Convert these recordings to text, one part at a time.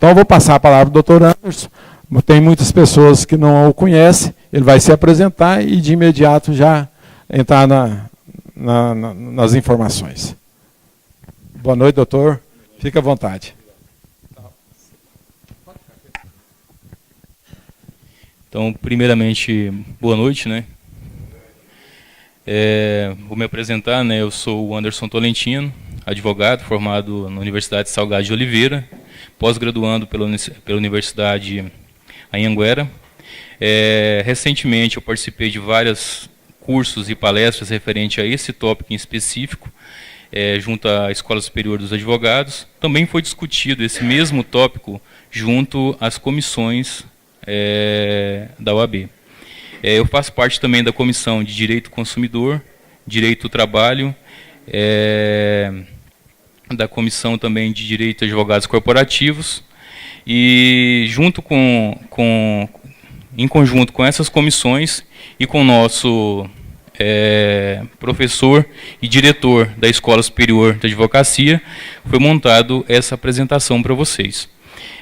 Então, eu vou passar a palavra para o doutor Anderson. Tem muitas pessoas que não o conhecem, ele vai se apresentar e, de imediato, já entrar nas informações. Boa noite, doutor. Fique à vontade. Então, primeiramente, boa noite, né? Vou me apresentar, né? Eu sou o Anderson Tolentino, advogado, formado na Universidade Salgado de Oliveira, pós-graduando pela Universidade Anhanguera. Recentemente eu participei de vários cursos e palestras referentes a esse tópico em específico, junto à Escola Superior dos Advogados. Também foi discutido esse mesmo tópico junto às comissões da OAB. Eu faço parte também da Comissão de Direito do Consumidor, Direito do Trabalho, da Comissão também de Direito de Advogados Corporativos, e em conjunto com essas comissões e com o nosso professor e diretor da Escola Superior de Advocacia, foi montado essa apresentação para vocês.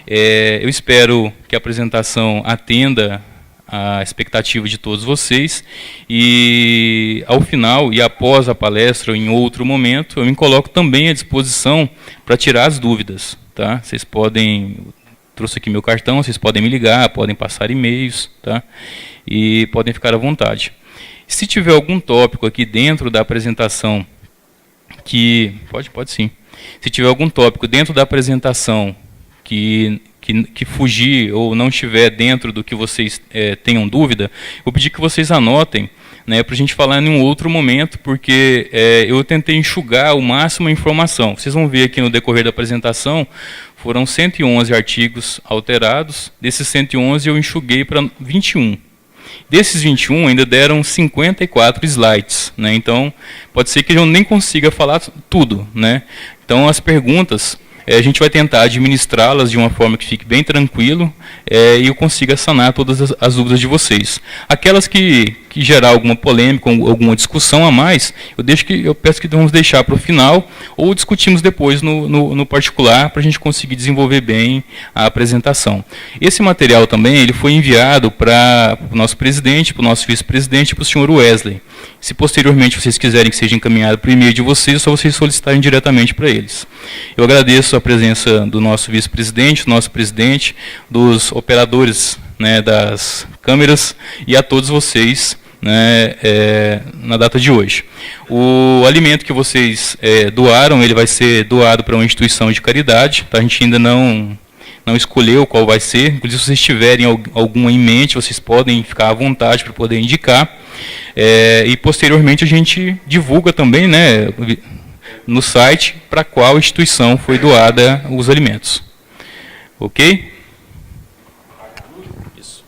Eu espero que a apresentação atenda a expectativa de todos vocês, e ao final e após a palestra ou em outro momento, eu me coloco também à disposição para tirar as dúvidas, tá? Vocês podem, trouxe aqui meu cartão, vocês podem me ligar, podem passar e-mails, tá? E podem ficar à vontade. Se tiver algum tópico aqui dentro da apresentação que pode sim. Se tiver algum tópico dentro da apresentação que fugir ou não estiver dentro do que vocês tenham dúvida, eu pedi que vocês anotem, né, para a gente falar em um outro momento, porque eu tentei enxugar o máximo a informação. Vocês vão ver aqui no decorrer da apresentação, foram 111 artigos alterados, desses 111 eu enxuguei para 21. Desses 21 ainda deram 54 slides, né, então pode ser que eu nem consiga falar tudo, né. Então as perguntas, a gente vai tentar administrá-las de uma forma que fique bem tranquilo e eu consiga sanar todas as dúvidas de vocês. Aquelas que gerar alguma polêmica, alguma discussão a mais, eu peço que vamos deixar para o final ou discutimos depois no particular para a gente conseguir desenvolver bem a apresentação. Esse material também ele foi enviado para o nosso presidente, para o nosso vice-presidente e para o senhor Wesley. Se posteriormente vocês quiserem que seja encaminhado para o e-mail de vocês, é só vocês solicitarem diretamente para eles. Eu agradeço a presença do nosso vice-presidente, do nosso presidente, dos operadores, né, das câmeras e a todos vocês, né, na data de hoje. O alimento que vocês doaram, ele vai ser doado para uma instituição de caridade, tá? A gente ainda não escolheu qual vai ser, inclusive se vocês tiverem alguma em mente, vocês podem ficar à vontade para poder indicar, e posteriormente a gente divulga também, né, no site para qual instituição foi doada os alimentos. Ok? Isso.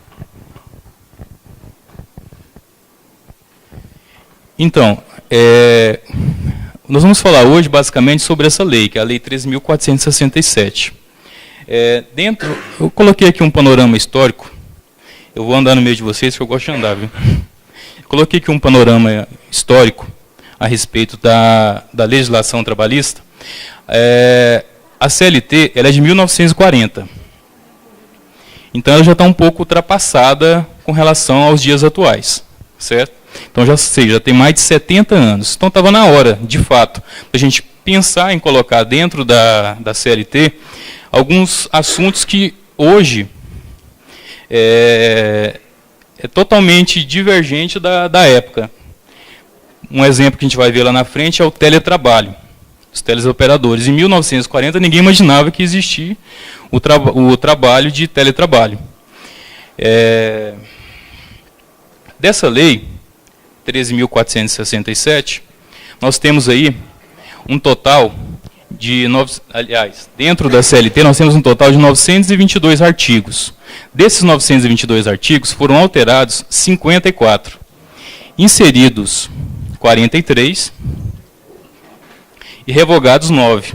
Então, nós vamos falar hoje basicamente sobre essa lei, que é a Lei 13.467. Eu coloquei aqui um panorama histórico, eu vou andar no meio de vocês, que eu gosto de andar, viu? Coloquei aqui um panorama histórico a respeito da legislação trabalhista. A CLT ela é de 1940. Então ela já está um pouco ultrapassada com relação aos dias atuais, certo? Então já tem mais de 70 anos. Então estava na hora, de fato, da gente pensar em colocar dentro da CLT alguns assuntos que hoje é totalmente divergente da época. Um exemplo que a gente vai ver lá na frente é o teletrabalho, os teleoperadores. Em 1940, ninguém imaginava que existia o trabalho de teletrabalho. Dessa lei, 13.467, nós temos aí um total de... dentro da CLT, nós temos um total de 922 artigos. Desses 922 artigos, foram alterados 54, inseridos 43 e revogados 9.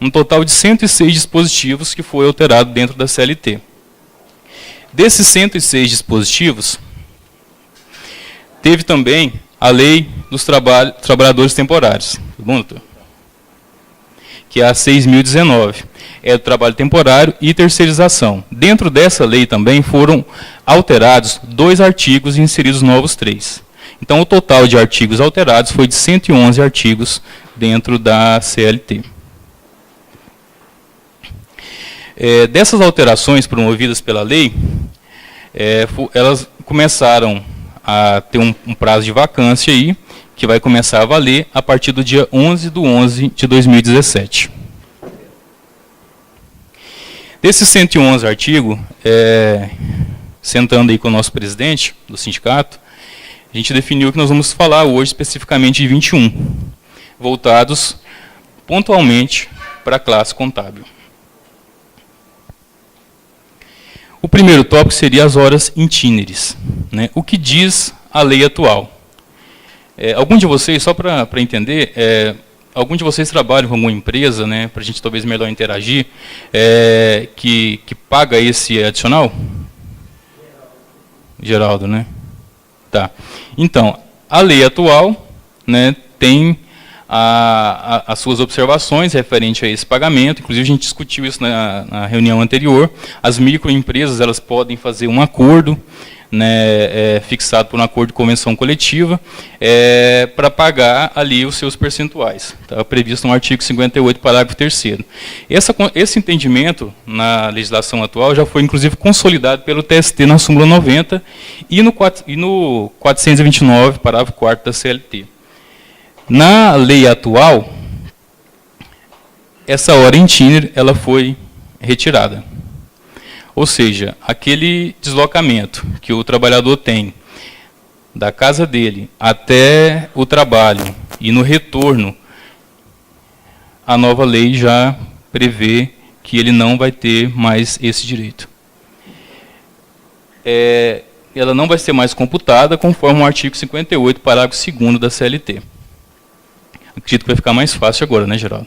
Um total de 106 dispositivos que foi alterado dentro da CLT. Desses 106 dispositivos, teve também a Lei dos Trabalhadores Temporários. Tá bom, doutor? que é a 6.019. É o trabalho temporário e terceirização. Dentro dessa lei também foram alterados 2 artigos e inseridos novos 3. Então, o total de artigos alterados foi de 111 artigos dentro da CLT. Dessas alterações promovidas pela lei, elas começaram a ter um prazo de vacância aí, que vai começar a valer a partir do dia 11/11/2017. Desses 111 artigos, sentando aí com o nosso presidente do sindicato, a gente definiu que nós vamos falar hoje especificamente de 21, voltados pontualmente para a classe contábil. O primeiro tópico seria as horas itineres, né? O que diz a lei atual? Algum de vocês, só para entender, algum de vocês trabalham com alguma empresa, né, para a gente talvez melhor interagir, que paga esse adicional? Geraldo, né? Tá. Então, a lei atual, né, tem as suas observações referente a esse pagamento. Inclusive, a gente discutiu isso na reunião anterior. As microempresas, elas podem fazer um acordo, né, fixado por um acordo de convenção coletiva, para pagar ali os seus percentuais. Está previsto no artigo 58, parágrafo 3º. Esse entendimento, na legislação atual, já foi, inclusive, consolidado pelo TST na súmula 90 e no 429, parágrafo 4º da CLT. Na lei atual, essa hora itinerária ela foi retirada. Ou seja, aquele deslocamento que o trabalhador tem da casa dele até o trabalho e no retorno, a nova lei já prevê que ele não vai ter mais esse direito. Ela não vai ser mais computada conforme o artigo 58, parágrafo 2º da CLT. Acredito que vai ficar mais fácil agora, né, Geraldo?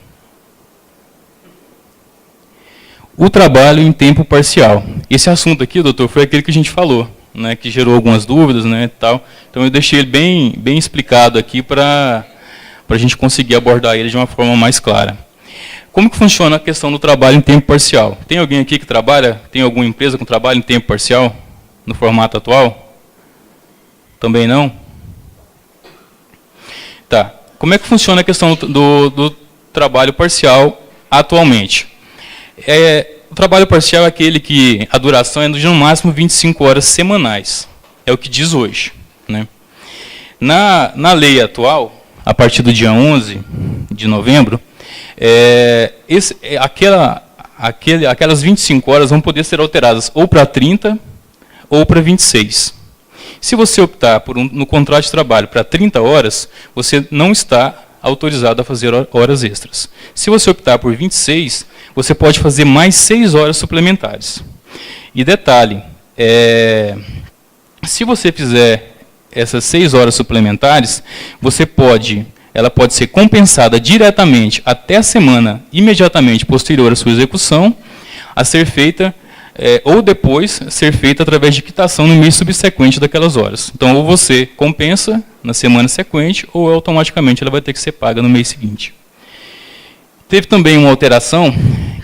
O trabalho em tempo parcial. Esse assunto aqui, doutor, foi aquele que a gente falou, né, que gerou algumas dúvidas, né, tal. Então, eu deixei ele bem explicado aqui para a gente conseguir abordar ele de uma forma mais clara. Como que funciona a questão do trabalho em tempo parcial? Tem alguém aqui que trabalha, tem alguma empresa com trabalho em tempo parcial, no formato atual? Também não? Tá. Como é que funciona a questão do trabalho parcial atualmente? O trabalho parcial é aquele que a duração é de no máximo 25 horas semanais. É o que diz hoje, né? Na lei atual, a partir do dia 11 de novembro, aquelas 25 horas vão poder ser alteradas ou para 30 ou para 26. Se você optar no contrato de trabalho para 30 horas, você não está autorizado a fazer horas extras. Se você optar por 26, você pode fazer mais 6 horas suplementares. E detalhe, se você fizer essas 6 horas suplementares, ela pode ser compensada diretamente até a semana imediatamente posterior à sua execução, a ser feita ou depois ser feita através de quitação no mês subsequente daquelas horas. Então, ou você compensa na semana seguinte, ou automaticamente ela vai ter que ser paga no mês seguinte. Teve também uma alteração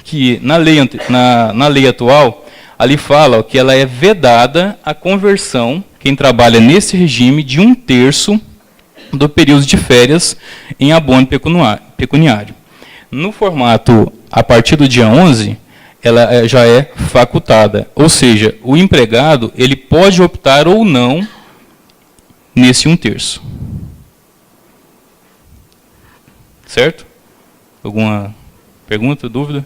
que, na lei atual, ali fala que ela é vedada a conversão, quem trabalha nesse regime, de 1/3 do período de férias em abono pecuniário. No formato, a partir do dia 11, ela já é facultada. Ou seja, o empregado ele pode optar ou não nesse 1/3. Certo? Alguma pergunta, dúvida?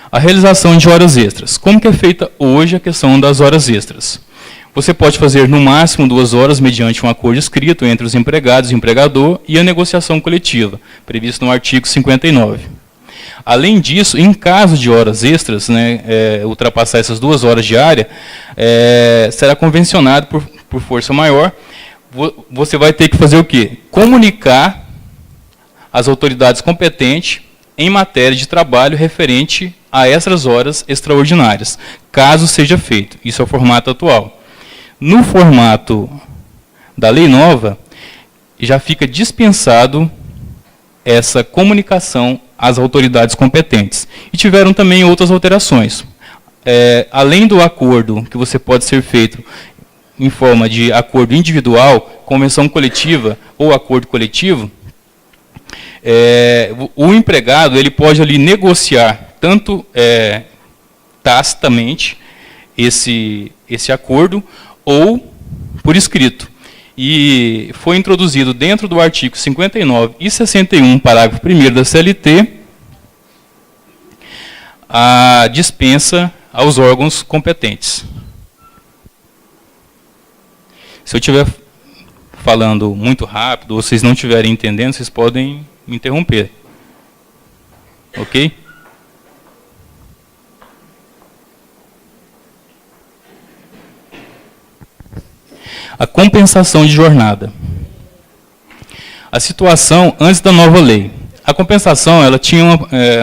A realização de horas extras. Como que é feita hoje a questão das horas extras? Você pode fazer no máximo 2 horas mediante um acordo escrito entre os empregados e o empregador e a negociação coletiva, previsto no artigo 59. Além disso, em caso de horas extras, né, ultrapassar essas 2 horas diárias, será convencionado por força maior. Você vai ter que fazer o quê? Comunicar às autoridades competentes em matéria de trabalho referente a essas horas extraordinárias, caso seja feito. Isso é o formato atual. No formato da lei nova, já fica dispensado essa comunicação às autoridades competentes. E tiveram também outras alterações. Além do acordo que você pode ser feito em forma de acordo individual, convenção coletiva ou acordo coletivo, o empregado ele pode ali negociar tanto tacitamente esse acordo ou por escrito. E foi introduzido dentro do artigo 59 e 61, parágrafo 1º da CLT, a dispensa aos órgãos competentes. Se eu estiver falando muito rápido, ou vocês não estiverem entendendo, vocês podem me interromper. Ok? A compensação de jornada. A situação antes da nova lei. A compensação ela tinha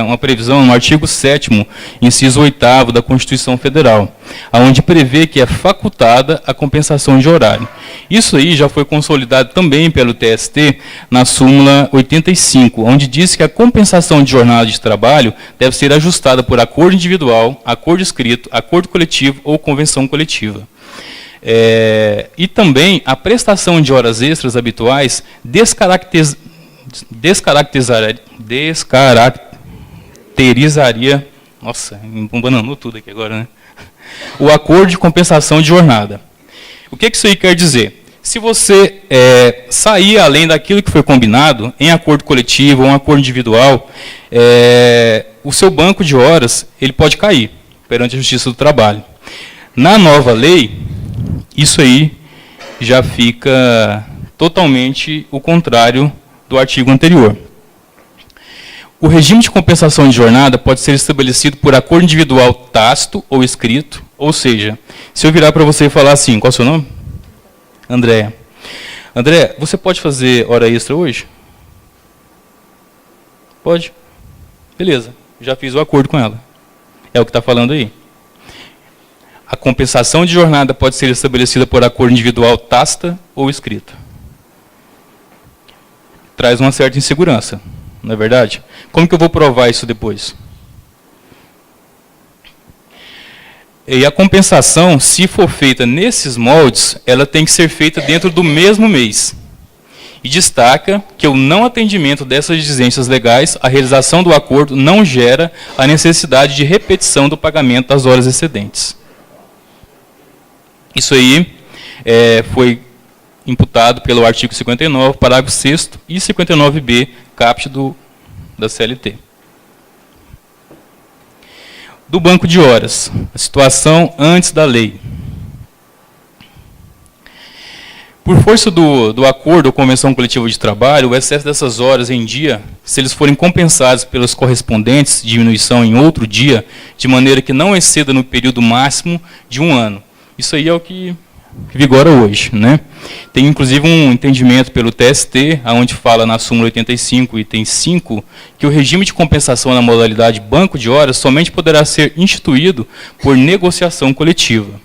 uma previsão no artigo 7º, inciso 8º da Constituição Federal, onde prevê que é facultada a compensação de horário. Isso aí já foi consolidado também pelo TST na súmula 85, onde diz que a compensação de jornada de trabalho deve ser ajustada por acordo individual, acordo escrito, acordo coletivo ou convenção coletiva. E também a prestação de horas extras habituais descaracterizaria, nossa, embananou tudo aqui agora, né? O acordo de compensação de jornada. O que isso aí quer dizer? Se você sair além daquilo que foi combinado, em acordo coletivo ou em acordo individual, o seu banco de horas ele pode cair perante a Justiça do Trabalho. Na nova lei, isso aí já fica totalmente o contrário do artigo anterior. O regime de compensação de jornada pode ser estabelecido por acordo individual tácito ou escrito, ou seja, se eu virar para você e falar assim, qual é o seu nome? Andréa. André, você pode fazer hora extra hoje? Pode? Beleza, já fiz o acordo com ela. É o que está falando aí. A compensação de jornada pode ser estabelecida por acordo individual tácita ou escrita. Traz uma certa insegurança, não é verdade? Como que eu vou provar isso depois? E a compensação, se for feita nesses moldes, ela tem que ser feita dentro do mesmo mês. E destaca que o não atendimento dessas exigências legais, a realização do acordo não gera a necessidade de repetição do pagamento das horas excedentes. Isso aí foi imputado pelo artigo 59, parágrafo 6º e 59b, caput da CLT. Do banco de horas, a situação antes da lei. Por força do acordo ou convenção coletiva de trabalho, o excesso dessas horas em dia, se eles forem compensados pelas correspondentes diminuição em outro dia, de maneira que não exceda no período máximo de 1 ano. Isso aí é o que vigora hoje, né? Tem inclusive um entendimento pelo TST, onde fala na súmula 85, item 5, que o regime de compensação na modalidade banco de horas somente poderá ser instituído por negociação coletiva.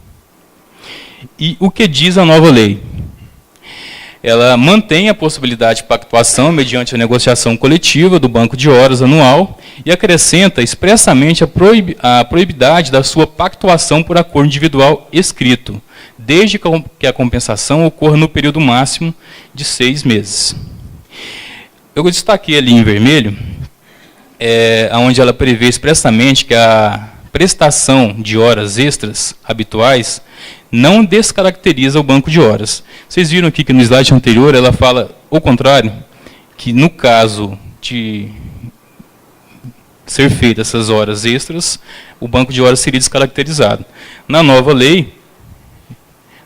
E o que diz a nova lei? Ela mantém a possibilidade de pactuação mediante a negociação coletiva do banco de horas anual e acrescenta expressamente a proibidade da sua pactuação por acordo individual escrito, desde que a compensação ocorra no período máximo de 6 meses. Eu destaquei ali em vermelho, onde ela prevê expressamente que a prestação de horas extras habituais não descaracteriza o banco de horas. Vocês viram aqui que no slide anterior ela fala o contrário, que no caso de ser feitas essas horas extras, o banco de horas seria descaracterizado. Na nova lei,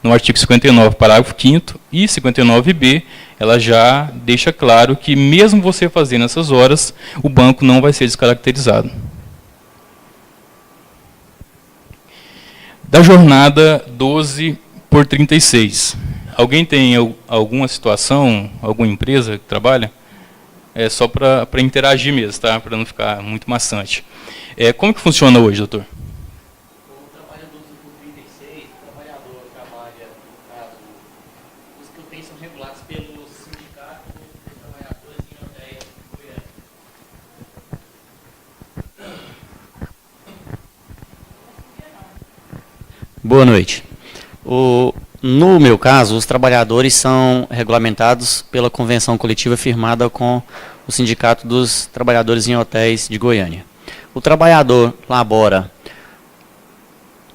no artigo 59, parágrafo 5º e 59b, ela já deixa claro que mesmo você fazendo essas horas, o banco não vai ser descaracterizado. Da jornada 12/36. Alguém tem alguma situação, alguma empresa que trabalha? É só para interagir mesmo, tá? Para não ficar muito maçante. Como que funciona hoje, doutor? O trabalho 12/36, o trabalhador trabalha, no caso, os que eu tenho são regulados pelo sindicato Boa noite. No meu caso, os trabalhadores são regulamentados pela convenção coletiva firmada com o Sindicato dos Trabalhadores em Hotéis de Goiânia. O trabalhador labora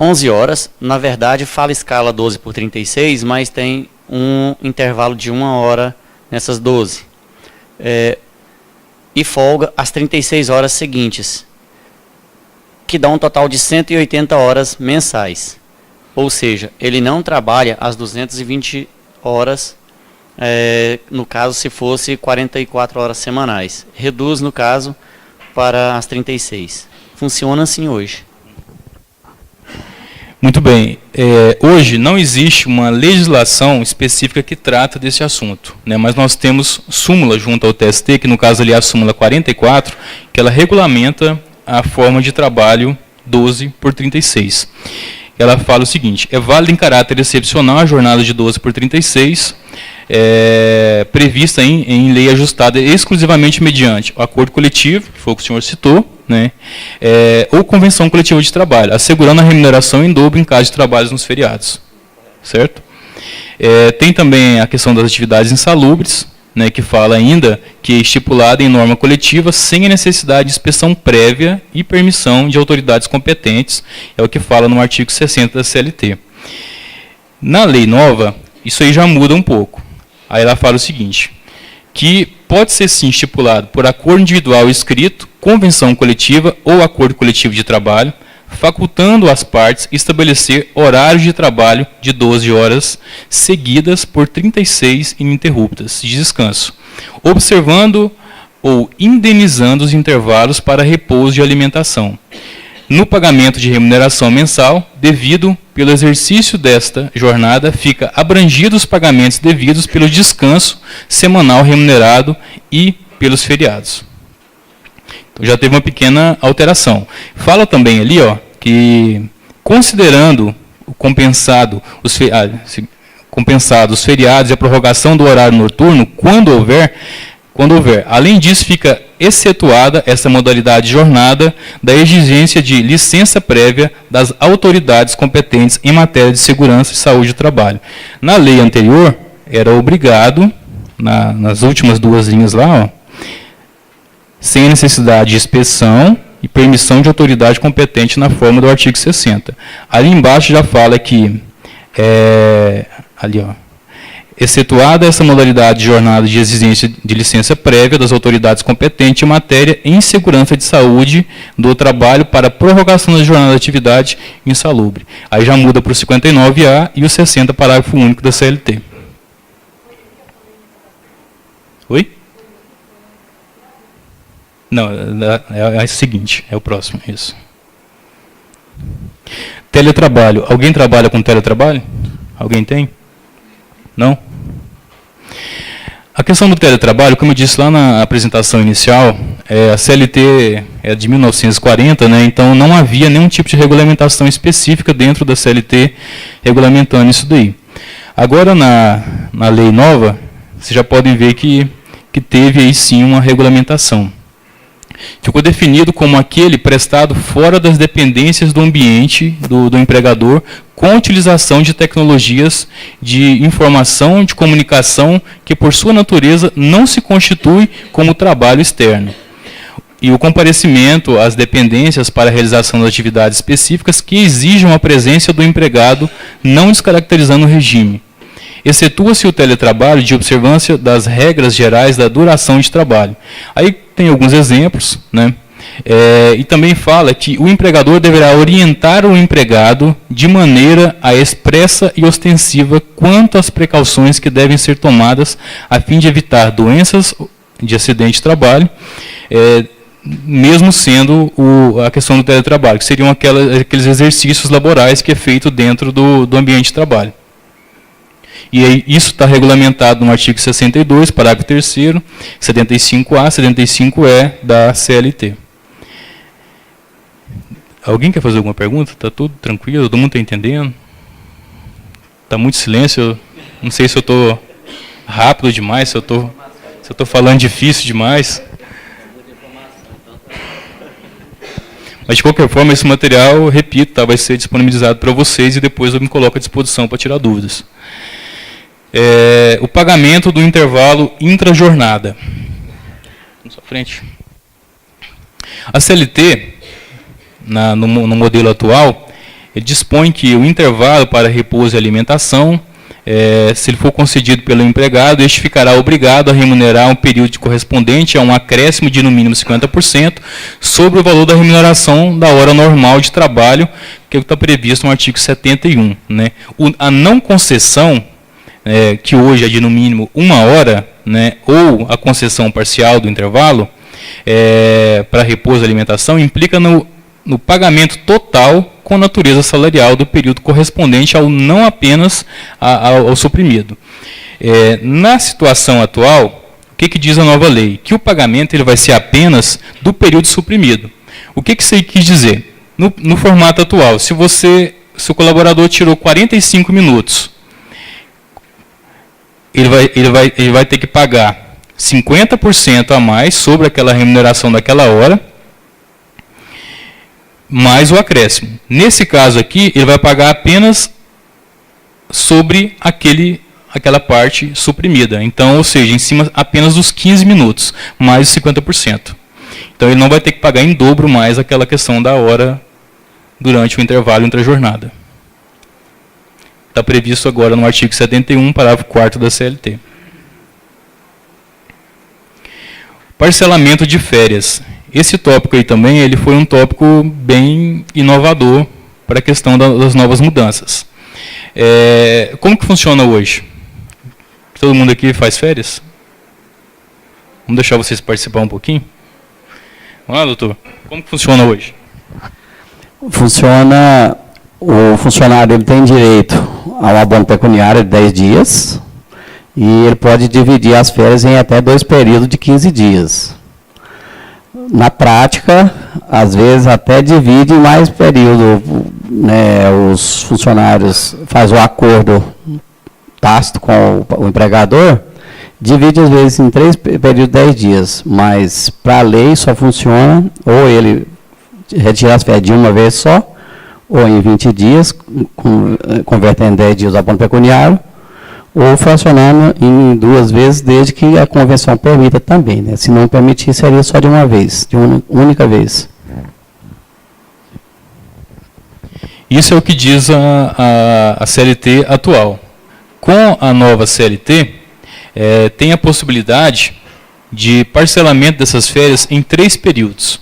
11 horas, na verdade fala escala 12 por 36, mas tem um intervalo de 1 hora nessas 12. E folga as 36 horas seguintes, que dá um total de 180 horas mensais. Ou seja, ele não trabalha as 220 horas, no caso, se fosse 44 horas semanais. Reduz, no caso, para as 36. Funciona assim hoje. Muito bem. Hoje não existe uma legislação específica que trata desse assunto, né? Mas nós temos súmula junto ao TST, que no caso ali é a súmula 44, que ela regulamenta a forma de trabalho 12 por 36. Ela fala o seguinte: é válida em caráter excepcional a jornada de 12 por 36, prevista em lei ajustada exclusivamente mediante o acordo coletivo, que foi o que o senhor citou, né, ou convenção coletiva de trabalho, assegurando a remuneração em dobro em caso de trabalhos nos feriados. Certo? Tem também a questão das atividades insalubres, né, que fala ainda que é estipulada em norma coletiva sem a necessidade de inspeção prévia e permissão de autoridades competentes, é o que fala no artigo 60 da CLT. Na lei nova, isso aí já muda um pouco. Aí ela fala o seguinte, que pode ser sim estipulado por acordo individual escrito, convenção coletiva ou acordo coletivo de trabalho, facultando as partes estabelecer horários de trabalho de 12 horas seguidas por 36 ininterruptas de descanso, observando ou indenizando os intervalos para repouso e alimentação, no pagamento de remuneração mensal, devido pelo exercício desta jornada, fica abrangidos os pagamentos devidos pelo descanso semanal remunerado e pelos feriados. Então já teve uma pequena alteração. Fala também ali, ó, que considerando o compensado, os feriados e a prorrogação do horário noturno, quando houver, além disso, fica excetuada essa modalidade de jornada da exigência de licença prévia das autoridades competentes em matéria de segurança e saúde do trabalho. Na lei anterior, era obrigado, nas últimas duas linhas lá, ó, sem necessidade de inspeção e permissão de autoridade competente na forma do artigo 60. Ali embaixo já fala que, ali, ó, excetuada essa modalidade de jornada de exigência de licença prévia das autoridades competentes em matéria em segurança de saúde do trabalho para prorrogação da jornada de atividade insalubre. Aí já muda para o 59A e o 60, parágrafo único da CLT. Oi? Não, é o seguinte, é o próximo, isso. Teletrabalho. Alguém trabalha com teletrabalho? Alguém tem? Não? A questão do teletrabalho, como eu disse lá na apresentação inicial, a CLT é de 1940, né, então não havia nenhum tipo de regulamentação específica dentro da CLT regulamentando isso daí. Agora, na lei nova, vocês já podem ver que teve aí sim uma regulamentação. Ficou definido como aquele prestado fora das dependências do ambiente do empregador, com utilização de tecnologias de informação, de comunicação, que por sua natureza não se constitui como trabalho externo. E o comparecimento às dependências para a realização das atividades específicas que exijam a presença do empregado, não descaracterizando o regime. Excetua-se o teletrabalho de observância das regras gerais da duração de trabalho. Aí tem alguns exemplos, né? E também fala que o empregador deverá orientar o empregado de maneira expressa e ostensiva quanto às precauções que devem ser tomadas a fim de evitar doenças de acidente de trabalho, mesmo sendo a questão do teletrabalho, que seriam aqueles exercícios laborais que é feito dentro do ambiente de trabalho. E aí, isso está regulamentado no artigo 62, parágrafo 3º, 75A, 75E da CLT. Alguém quer fazer alguma pergunta? Está tudo tranquilo? Todo mundo está entendendo? Está muito silêncio? Eu não sei se eu estou rápido demais, se eu estou falando difícil demais. Mas, de qualquer forma, esse material, repito, tá, vai ser disponibilizado para vocês e depois eu me coloco à disposição para tirar dúvidas. O pagamento do intervalo intrajornada. Vamos à frente. A CLT, no modelo atual, ele dispõe que o intervalo para repouso e alimentação, se ele for concedido pelo empregado, este ficará obrigado a remunerar um período correspondente a um acréscimo de no mínimo 50% sobre o valor da remuneração da hora normal de trabalho, que está previsto no artigo 71. Né? A não concessão, que hoje é de no mínimo 1 hora, né, ou a concessão parcial do intervalo, para repouso e alimentação, implica no pagamento total com natureza salarial do período correspondente ao não apenas ao suprimido. Na situação atual, o que diz a nova lei? Que o pagamento ele vai ser apenas do período suprimido. O que isso aí quis dizer? No formato atual, se o colaborador tirou 45 minutos, ele vai ter que pagar 50% a mais sobre aquela remuneração daquela hora, mais o acréscimo. Nesse caso aqui, ele vai pagar apenas sobre aquela parte suprimida. Então, ou seja, em cima apenas dos 15 minutos, mais os 50%. Então, ele não vai ter que pagar em dobro mais aquela questão da hora durante o intervalo entre a jornada. Está previsto agora no artigo 71, parágrafo 4º da CLT. Parcelamento de férias. Esse tópico aí também ele foi um tópico bem inovador para a questão das novas mudanças. Como que funciona hoje? Todo mundo aqui faz férias? Vamos deixar vocês participar um pouquinho? Vamos lá, doutor. Como que funciona hoje? Funciona, o funcionário ele tem direito a um abono pecuniário de 10 dias e ele pode dividir as férias em até 2 períodos de 15 dias. Na prática, às vezes até divide em mais período, né, os funcionários fazem o acordo tácito com o empregador, divide às vezes em 3 períodos de 10 dias, mas para a lei só funciona ou ele retira as férias de uma vez só, ou em 20 dias, convertendo em 10 dias o abono pecuniário, ou fracionando em 2 vezes, desde que a convenção permita também. Né? Se não permitir, seria só de uma vez, de uma única vez. Isso é o que diz a CLT atual. Com a nova CLT, tem a possibilidade de parcelamento dessas férias em 3 períodos,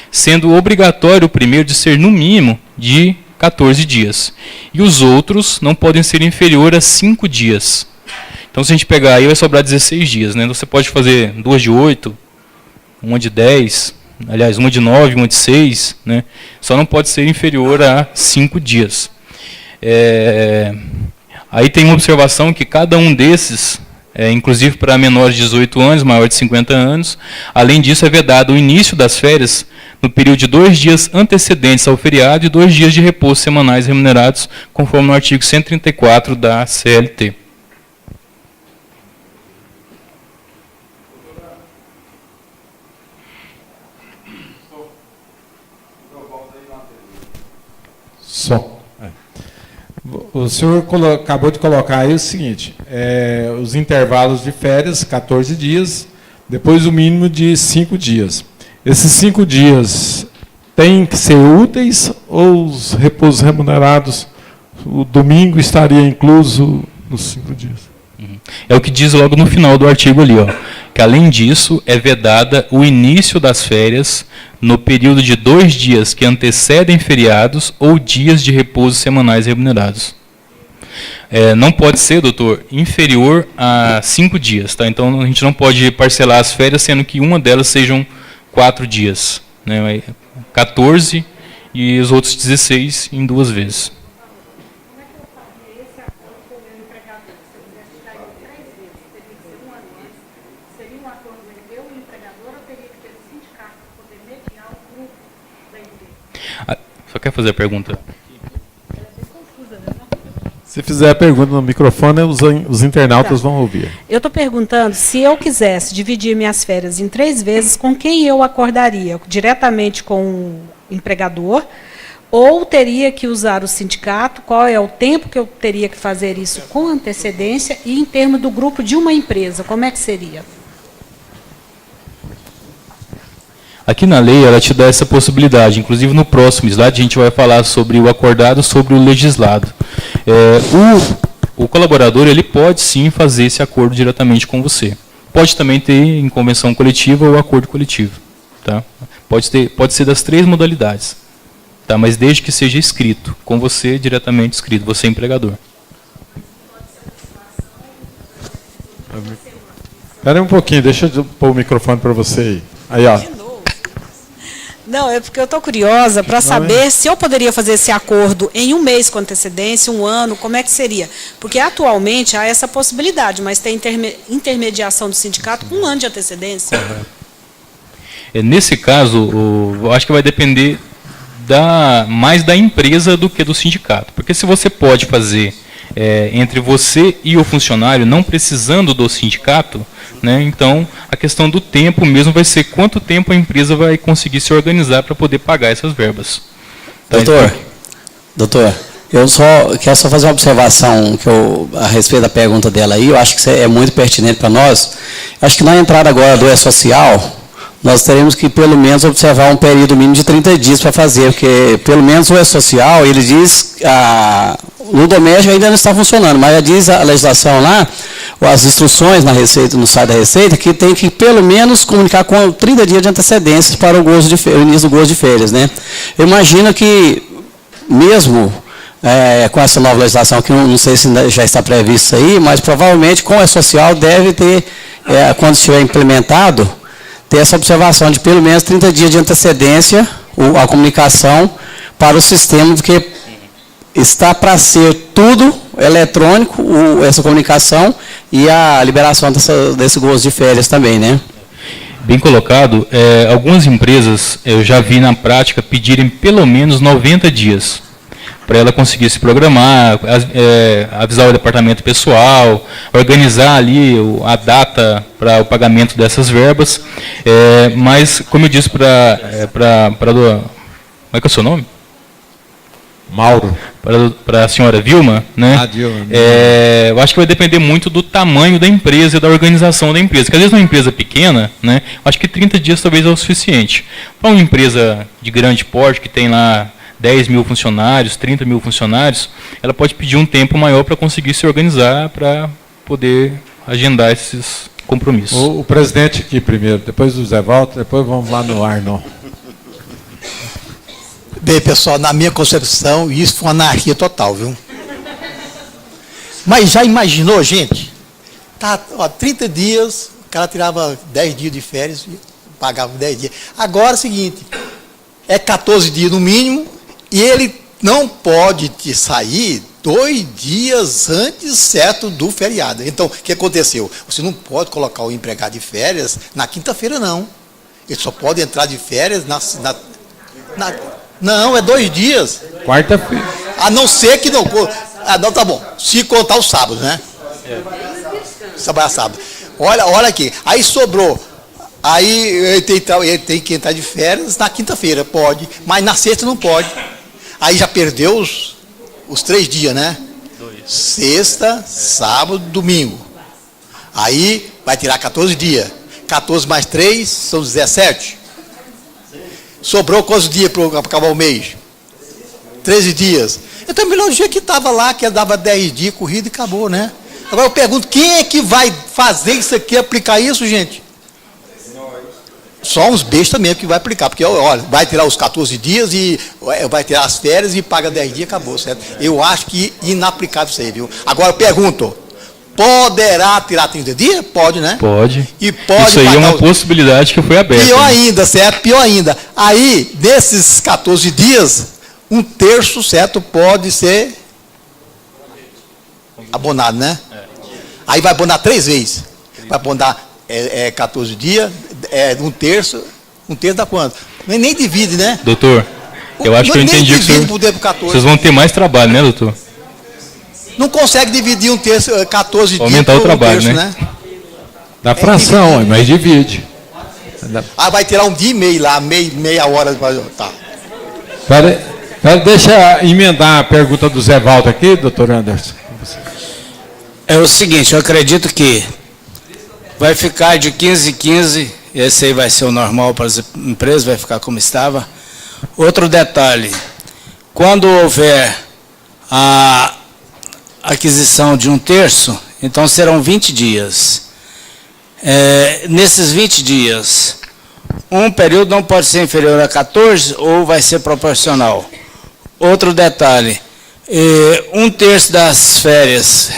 sendo obrigatório o primeiro de ser no mínimo de 14 dias. E os outros não podem ser inferior a 5 dias. Então, se a gente pegar aí, vai sobrar 16 dias. Né? Então, você pode fazer 2 de 8, uma de 10, aliás, uma de 9, uma de 6. Né? Só não pode ser inferior a 5 dias. Aí tem uma observação que cada um desses, inclusive para menores de 18 anos, maior de 50 anos, além disso é vedado o início das férias no período de 2 dias antecedentes ao feriado e 2 dias de repouso semanais remunerados, conforme no artigo 134 da CLT. O senhor acabou de colocar aí o seguinte, os intervalos de férias, 14 dias, depois o mínimo de 5 dias. Esses 5 dias têm que ser úteis ou os repousos remunerados, o domingo estaria incluso nos 5 dias? É o que diz logo no final do artigo ali, ó, que além disso é vedada o início das férias no período de 2 dias que antecedem feriados ou dias de repouso semanais remunerados. Não pode ser, doutor, inferior a 5 dias. Tá? Então, a gente não pode parcelar as férias, sendo que uma delas sejam 4 dias. Né? 14 e os outros 16 em 2 vezes. Como é que eu faria esse acordo com o meu empregador? Se eu quisesse tirar ele 3 vezes, teria que ser uma vez? Seria um acordo entre eu e o empregador ou teria que ter o sindicato para poder mediar o grupo da empresa? Só quer fazer a pergunta? Se fizer a pergunta no microfone, os internautas vão ouvir. Eu estou perguntando se eu quisesse dividir minhas férias em 3 vezes, com quem eu acordaria? Diretamente com empregador, ou teria que usar o sindicato? Qual é o tempo que eu teria que fazer isso com antecedência? E em termos do grupo de uma empresa, como é que seria? Aqui na lei, ela te dá essa possibilidade. Inclusive, no próximo slide, a gente vai falar sobre o acordado, sobre o legislado. O colaborador, ele pode sim fazer esse acordo diretamente com você. Pode também ter em convenção coletiva ou acordo coletivo. Tá? Pode ser das 3 modalidades. Tá? Mas desde que seja escrito, com você diretamente escrito, você é empregador. Espera aí um pouquinho, deixa eu pôr o microfone para você aí. Aí, ó. Não, é porque eu estou curiosa para saber se eu poderia fazer esse acordo em um mês com antecedência, um ano, como é que seria? Porque atualmente há essa possibilidade, mas tem intermediação do sindicato com um ano de antecedência. Nesse caso, eu acho que vai depender mais da empresa do que do sindicato. Porque se você pode fazer entre você e o funcionário, não precisando do sindicato, né, então a questão do tempo mesmo vai ser quanto tempo a empresa vai conseguir se organizar para poder pagar essas verbas. Tá? Doutor, eu quero só fazer uma observação a respeito da pergunta dela aí, eu acho que isso é muito pertinente para nós. Acho que na entrada agora do E-Social, nós teremos que, pelo menos, observar um período mínimo de 30 dias para fazer, porque, pelo menos, o E-Social, ele diz, no doméstico ainda não está funcionando, mas já diz a legislação lá, as instruções na Receita, no site da Receita, que tem que, pelo menos, comunicar com 30 dias de antecedência para o início do gozo de férias, né? Eu imagino que, mesmo com essa nova legislação, que não sei se já está previsto aí, mas, provavelmente, com o E-Social, deve ter, quando estiver implementado, ter essa observação de pelo menos 30 dias de antecedência, a comunicação para o sistema, porque está para ser tudo eletrônico, essa comunicação e a liberação desse gozo de férias também, né? Bem colocado. Algumas empresas, eu já vi na prática, pedirem pelo menos 90 dias para ela conseguir se programar, avisar o departamento pessoal, organizar ali a data para o pagamento dessas verbas. Mas, como eu disse como é que é o seu nome? Mauro. Para a senhora Vilma, né? Dilma. Eu acho que vai depender muito do tamanho da empresa e da organização da empresa. Porque às vezes uma empresa pequena, né? Acho que 30 dias talvez é o suficiente. Para uma empresa de grande porte, que tem lá 10 mil funcionários, 30 mil funcionários, ela pode pedir um tempo maior para conseguir se organizar, para poder agendar esses compromissos. O presidente aqui primeiro, depois o Zé Walter, depois vamos lá no Arnon. Bem, pessoal, na minha concepção, isso foi uma anarquia total, viu? Mas já imaginou, gente? Tá, 30 dias, o cara tirava 10 dias de férias, pagava 10 dias. Agora é o seguinte, 14 dias no mínimo, e ele não pode sair 2 dias antes, certo, do feriado. Então, o que aconteceu? Você não pode colocar o empregado de férias na quinta-feira, não. Ele só pode entrar de férias não, é 2 dias. Quarta-feira. A não ser que não... não, tá bom. Se contar os sábados, né? Trabalhar sábado. Olha aqui. Aí sobrou. Aí ele tem que entrar de férias na quinta-feira, pode. Mas na sexta não pode. Aí já perdeu os 3 dias, né? 2. Sexta, sábado, domingo. Aí vai tirar 14 dias. 14 mais 3 são 17. Sobrou quantos dias para acabar o mês? 13 dias. Então, é melhor do jeito que estava lá, que dava 10 dias, corrida e acabou, né? Agora eu pergunto, quem é que vai fazer isso aqui, aplicar isso, gente? Só uns bestas mesmo que vai aplicar, porque, olha, vai tirar os 14 dias e vai tirar as férias e paga 10 dias, acabou, certo? Eu acho que inaplicável isso aí, viu? Agora eu pergunto, poderá tirar 30 dias? Pode, né? Pode. E pode. Isso aí é uma possibilidade que foi aberta. Pior ainda, certo? Pior ainda. Aí, desses 14 dias, 1/3, certo, pode ser abonado, né? Aí vai abonar 3 vezes. Vai abonar 14 dias, 1/3. 1/3 dá quanto? Nem divide, né? Doutor, eu acho que eu entendi que vocês vão ter mais trabalho, né, doutor? Não consegue dividir 1/3, 14 dias. Aumentar o trabalho, né? Da fração, mas divide. Vai tirar 1 dia e meio lá, meia hora. Tá. Deixa eu emendar a pergunta do Zé Valdo aqui, doutor Anderson. É o seguinte, eu acredito que vai ficar de 15 em 15, esse aí vai ser o normal para as empresas, vai ficar como estava. Outro detalhe, quando houver a aquisição de 1/3, então serão 20 dias. Nesses 20 dias, um período não pode ser inferior a 14 ou vai ser proporcional. Outro detalhe, 1/3 das férias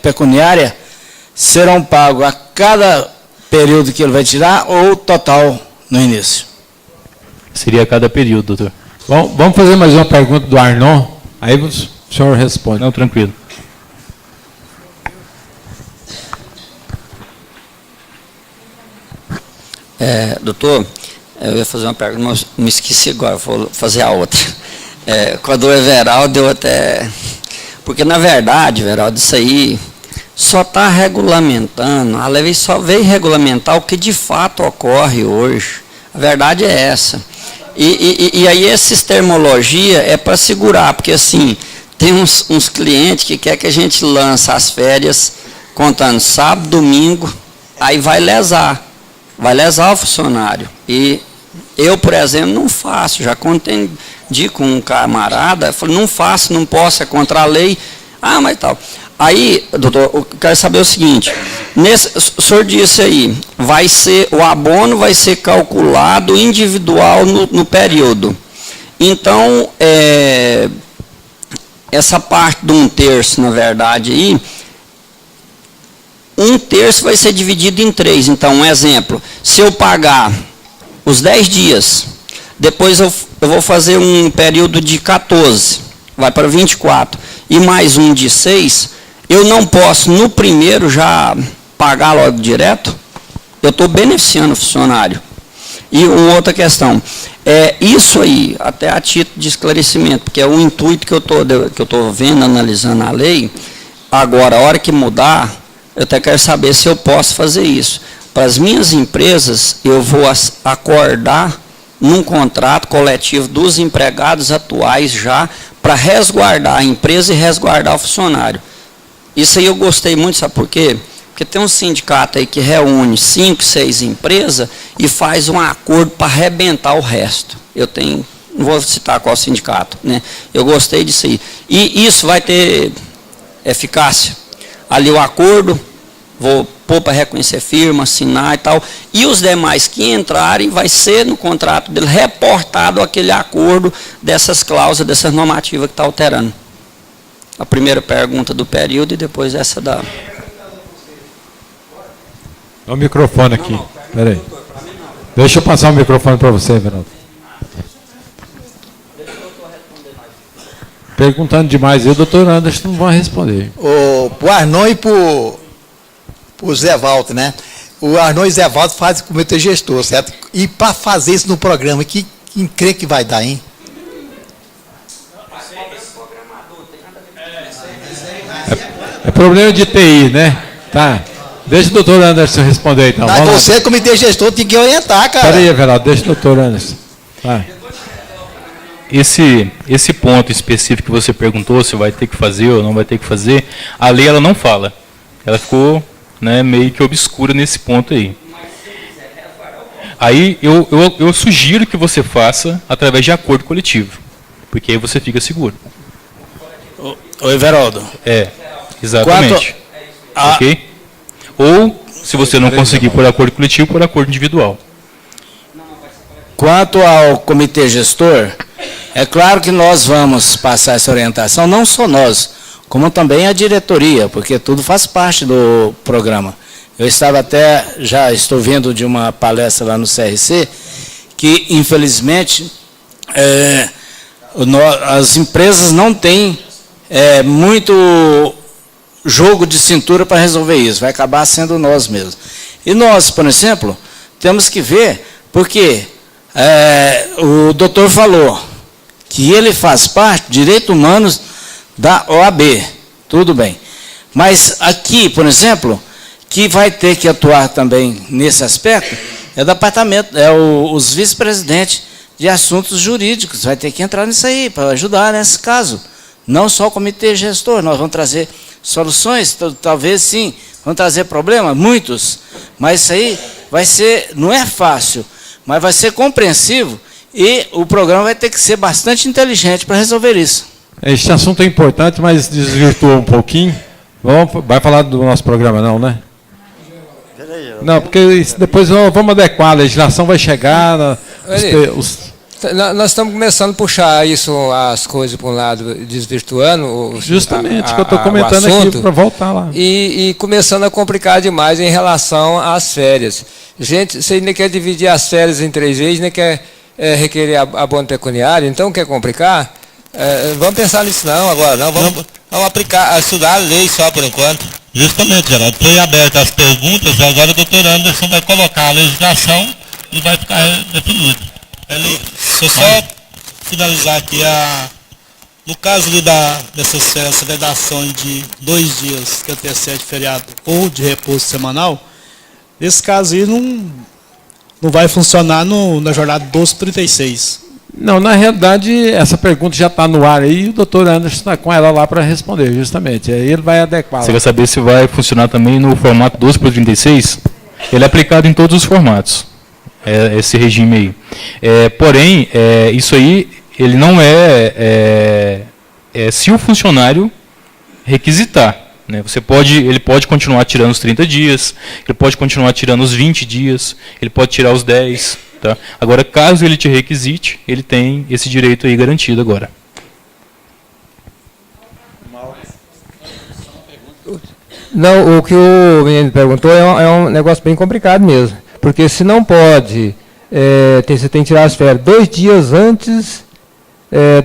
pecuniárias serão pagos a cada período que ele vai tirar ou total no início? Seria a cada período, doutor. Bom, vamos fazer mais uma pergunta do Arnon, aí o senhor responde. Não, tranquilo. Doutor, eu ia fazer uma pergunta, mas me esqueci agora, vou fazer a outra. Quando o Everaldo, eu até... Porque, na verdade, Everaldo, isso aí só está regulamentando, a lei só veio regulamentar o que de fato ocorre hoje. A verdade é essa. E aí, essas termologia é para segurar, porque, assim, tem uns clientes que querem que a gente lance as férias contando sábado, domingo, aí vai lesar o funcionário. E eu, por exemplo, não faço, já contendi com um camarada, falei, não faço, não posso, é contra a lei. Ah, mas tal. Aí, doutor, eu quero saber o seguinte, o senhor disse aí, o abono vai ser calculado individual no período. Então, essa parte de 1/3, na verdade, aí, 1/3 vai ser dividido em 3. Então, um exemplo, se eu pagar os 10 dias, depois eu vou fazer um período de 14, vai para 24, e mais um de 6, eu não posso, no primeiro, já pagar logo direto? Eu estou beneficiando o funcionário. E uma outra questão, isso aí, até a título de esclarecimento, porque é o intuito que eu estou vendo, analisando a lei, agora, a hora que mudar, eu até quero saber se eu posso fazer isso. Para as minhas empresas, eu vou acordar num contrato coletivo dos empregados atuais já, para resguardar a empresa e resguardar o funcionário. Isso aí eu gostei muito, sabe por quê? Porque tem um sindicato aí que reúne 5, 6 empresas e faz um acordo para arrebentar o resto. Não vou citar qual sindicato, né? Eu gostei disso aí. E isso vai ter eficácia. Ali o acordo, vou pôr para reconhecer firma, assinar e tal. E os demais que entrarem, vai ser no contrato dele reportado aquele acordo dessas cláusulas, dessas normativas que está alterando. A primeira pergunta do período e depois essa da... Dá o microfone aqui. Espera aí. Deixa eu passar o microfone para você, Veraldo. Perguntando demais, o doutor Anderson não vai responder. Para o Arnon e para o Zé Valdo, né? O Arnon e o Zé Valdo fazem como comitê gestor, certo? E para fazer isso no programa, que encrenca que vai dar, hein? É problema de TI, né? Tá. Deixa o doutor Anderson responder, então. Mas você, comitê gestor, tem que orientar, cara. Espera aí, Everaldo, deixa o doutor Anderson. Vai. Esse ponto específico que você perguntou, se vai ter que fazer ou não vai ter que fazer, a lei ela não fala. Ela ficou, né, meio que obscura nesse ponto aí. Aí eu sugiro que você faça através de acordo coletivo, porque aí você fica seguro. Ô Everaldo. Exatamente. Ok? Ou, se você não conseguir por acordo coletivo, por acordo individual. Quanto ao comitê gestor, é claro que nós vamos passar essa orientação, não só nós, como também a diretoria, porque tudo faz parte do programa. Eu já estou vindo de uma palestra lá no CRC, que infelizmente as empresas não têm muito jogo de cintura para resolver isso, vai acabar sendo nós mesmos. E nós, por exemplo, temos que ver, porque o doutor falou que ele faz parte de direitos humanos da OAB, tudo bem. Mas aqui, por exemplo, que vai ter que atuar também nesse aspecto, é o departamento, os vice-presidentes de assuntos jurídicos, vai ter que entrar nisso aí, para ajudar nesse caso. Não só o comitê gestor, nós vamos trazer soluções, talvez sim, vamos trazer problemas, muitos, mas isso aí vai ser, não é fácil, mas vai ser compreensivo e o programa vai ter que ser bastante inteligente para resolver isso. Este assunto é importante, mas desvirtuou um pouquinho. Vai falar do nosso programa não, né? Não, porque depois vamos adequar, a legislação vai chegar... Nós estamos começando a puxar isso, as coisas para um lado, desvirtuando justamente, que eu estou comentando aqui para voltar lá. E começando a complicar demais em relação às férias. Gente, você ainda quer dividir as férias em 3 vezes, ainda quer requerer abono pecuniário, então quer complicar? Vamos pensar nisso não agora, não. Vamos aplicar, estudar a lei só por enquanto. Justamente, Geraldo. Foi aberta as perguntas, agora o doutor Anderson vai colocar a legislação e vai ficar definido. Deixa eu só finalizar aqui. No caso dessas vedações de 2 dias que antecede feriado ou de repouso semanal, nesse caso aí não vai funcionar na jornada 12/36. Não, na realidade, essa pergunta já está no ar aí e o doutor Anderson está com ela lá para responder, justamente. Aí ele vai adequar. Você quer saber se vai funcionar também no formato 12/36? Ele é aplicado em todos os formatos, esse regime aí. Porém, isso aí, ele não se o funcionário requisitar. Né? Ele pode continuar tirando os 30 dias, ele pode continuar tirando os 20 dias, ele pode tirar os 10. Tá? Agora, caso ele te requisite, ele tem esse direito aí garantido agora. Não, o que o menino perguntou é um negócio bem complicado mesmo. Porque se não pode, você tem que tirar as férias 2 dias antes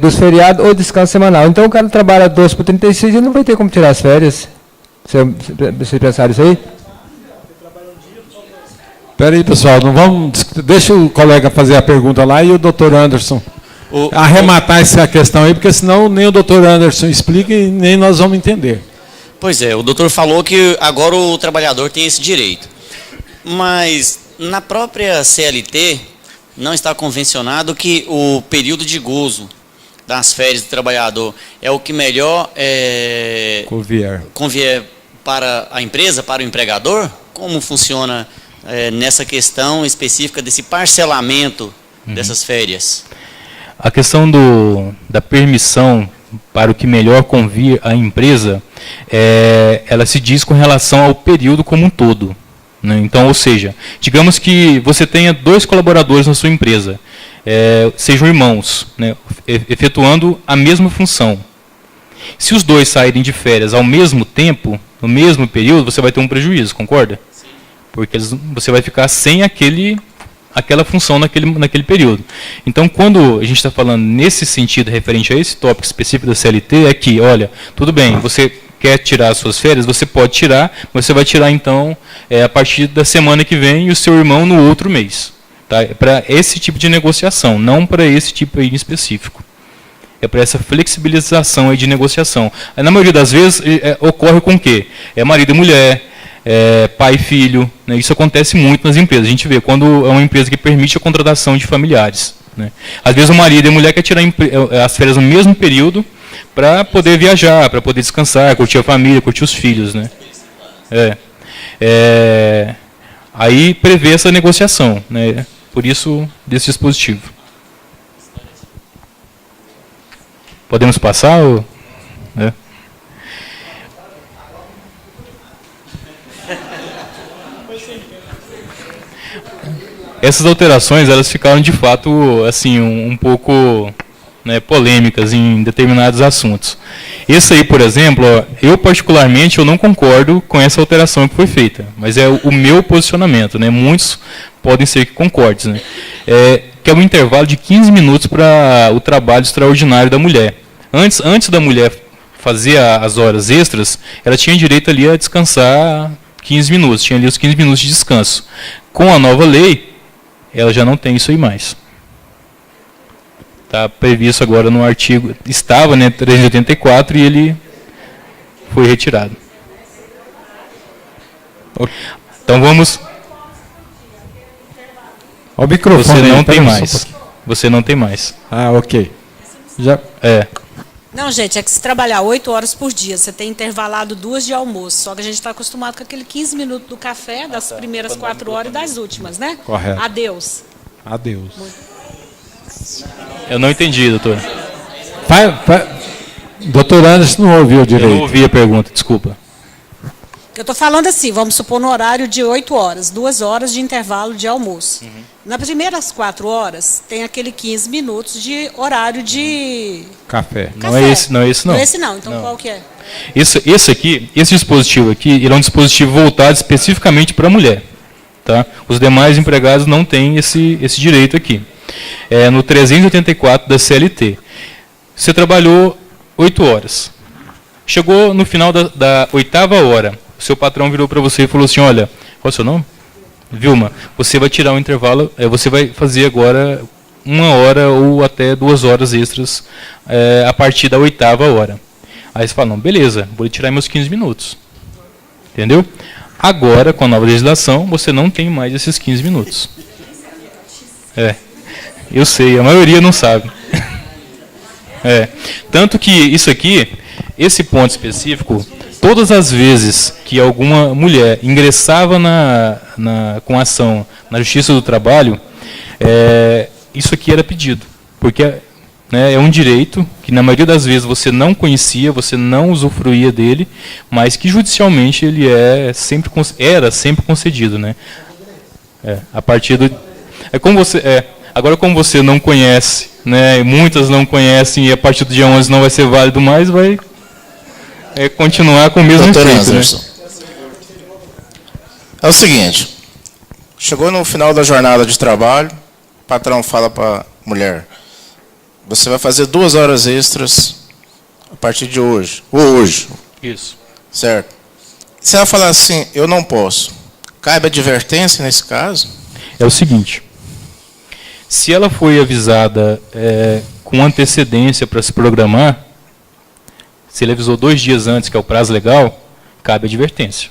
dos feriados ou descanso semanal. Então o cara trabalha 12/36 e ele não vai ter como tirar as férias. Vocês pensaram isso aí? Espera aí, pessoal, deixa o colega fazer a pergunta lá e o doutor Anderson arrematar essa questão aí, porque senão nem o doutor Anderson explica e nem nós vamos entender. Pois é, o doutor falou que agora o trabalhador tem esse direito. Mas na própria CLT não está convencionado que o período de gozo das férias do trabalhador é o que melhor convier para a empresa, para o empregador? Como funciona nessa questão específica desse parcelamento dessas férias? A questão da permissão para o que melhor convir à empresa, ela se diz com relação ao período como um todo. Né? Então, ou seja, digamos que você tenha 2 colaboradores na sua empresa, sejam irmãos, né, efetuando a mesma função. Se os 2 saírem de férias ao mesmo tempo, no mesmo período, você vai ter um prejuízo, concorda? Sim. Porque você vai ficar sem aquela função naquele período. Então, quando a gente está falando nesse sentido, referente a esse tópico específico da CLT, é que, olha, tudo bem, você quer tirar as suas férias, você pode tirar, mas você vai tirar, então, a partir da semana que vem e o seu irmão no outro mês. Tá? É para esse tipo de negociação, não para esse tipo aí em específico. É para essa flexibilização aí de negociação. Na maioria das vezes, ocorre com o quê? Marido e mulher, pai e filho. Né? Isso acontece muito nas empresas. A gente vê quando é uma empresa que permite a contratação de familiares. Né? Às vezes o marido e a mulher querem tirar as férias no mesmo período para poder viajar, para poder descansar, curtir a família, curtir os filhos. Né? Aí prevê essa negociação. Né? Por isso, desse dispositivo. Podemos passar? Essas alterações, elas ficaram de fato assim um pouco, né, polêmicas em determinados assuntos. Esse aí, por exemplo, eu particularmente eu não concordo com essa alteração que foi feita, mas é o meu posicionamento, né? Muitos podem ser que concordem, né? Que é um intervalo de 15 minutos para o trabalho extraordinário da mulher. Antes da mulher fazer as horas extras, ela tinha direito ali a descansar 15 minutos, tinha ali os 15 minutos de descanso. Com a nova lei, ela já não tem isso aí mais. Está previsto agora no artigo, estava, né, 384 e ele foi retirado. Então vamos... O microfone você não tem mais. você não tem mais. Ah, ok. Já... Não, gente, é que se trabalhar 8 horas por dia, você tem intervalado 2 de almoço, só que a gente está acostumado com aquele 15 minutos do café, das primeiras 4 horas e das últimas, né? Correto. Adeus. Adeus. Eu não entendi, doutor. Doutor Anderson não ouviu direito. Eu não ouvi a pergunta, desculpa. Eu estou falando assim, vamos supor no horário de 8 horas, 2 horas de intervalo de almoço. Nas primeiras 4 horas, tem aquele 15 minutos de horário de... Café. Não é esse, não. Não é esse não, então qual que é? Esse dispositivo aqui, ele é um dispositivo voltado especificamente para a mulher. Tá? Os demais empregados não têm esse direito aqui. É no 384 da CLT. Você trabalhou 8 horas. Chegou no final da 8ª hora. O seu patrão virou para você e falou assim, olha, qual é o seu nome? Vilma, você vai tirar um intervalo, você vai fazer agora 1 hora ou até 2 horas extras a partir da 8ª hora. Aí você fala, não, beleza, vou tirar meus 15 minutos. Entendeu? Agora, com a nova legislação, você não tem mais esses 15 minutos. Eu sei, a maioria não sabe. Tanto que isso aqui, esse ponto específico, todas as vezes que alguma mulher ingressava com ação na Justiça do Trabalho, isso aqui era pedido. Porque é um direito que, na maioria das vezes, você não conhecia, você não usufruía dele, mas que, judicialmente, ele era sempre concedido. Né? A partir do... Agora, como você não conhece, né, muitas não conhecem, e a partir do dia 11 não vai ser válido mais, vai... continuar com o mesmo efeito, né? É o seguinte, chegou no final da jornada de trabalho, o patrão fala para a mulher, você vai fazer 2 horas extras a partir de hoje, ou hoje. Isso. Certo. Se ela falar assim, eu não posso, cabe advertência nesse caso? É o seguinte, se ela foi avisada com antecedência para se programar, se ele avisou 2 dias antes, que é o prazo legal, cabe advertência.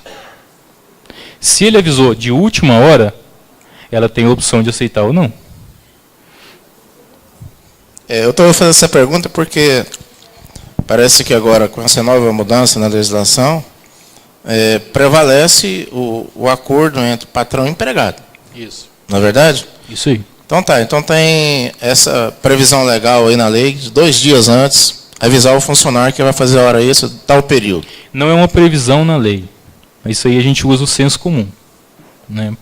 Se ele avisou de última hora, ela tem a opção de aceitar ou não. Eu estou fazendo essa pergunta porque parece que agora, com essa nova mudança na legislação, prevalece o acordo entre patrão e empregado. Isso. Não é verdade? Isso aí. Então tá, então tem essa previsão legal aí na lei, de 2 dias antes, avisar o funcionário que vai fazer a hora extra tal período. Não é uma previsão na lei. Isso aí a gente usa o senso comum. Né?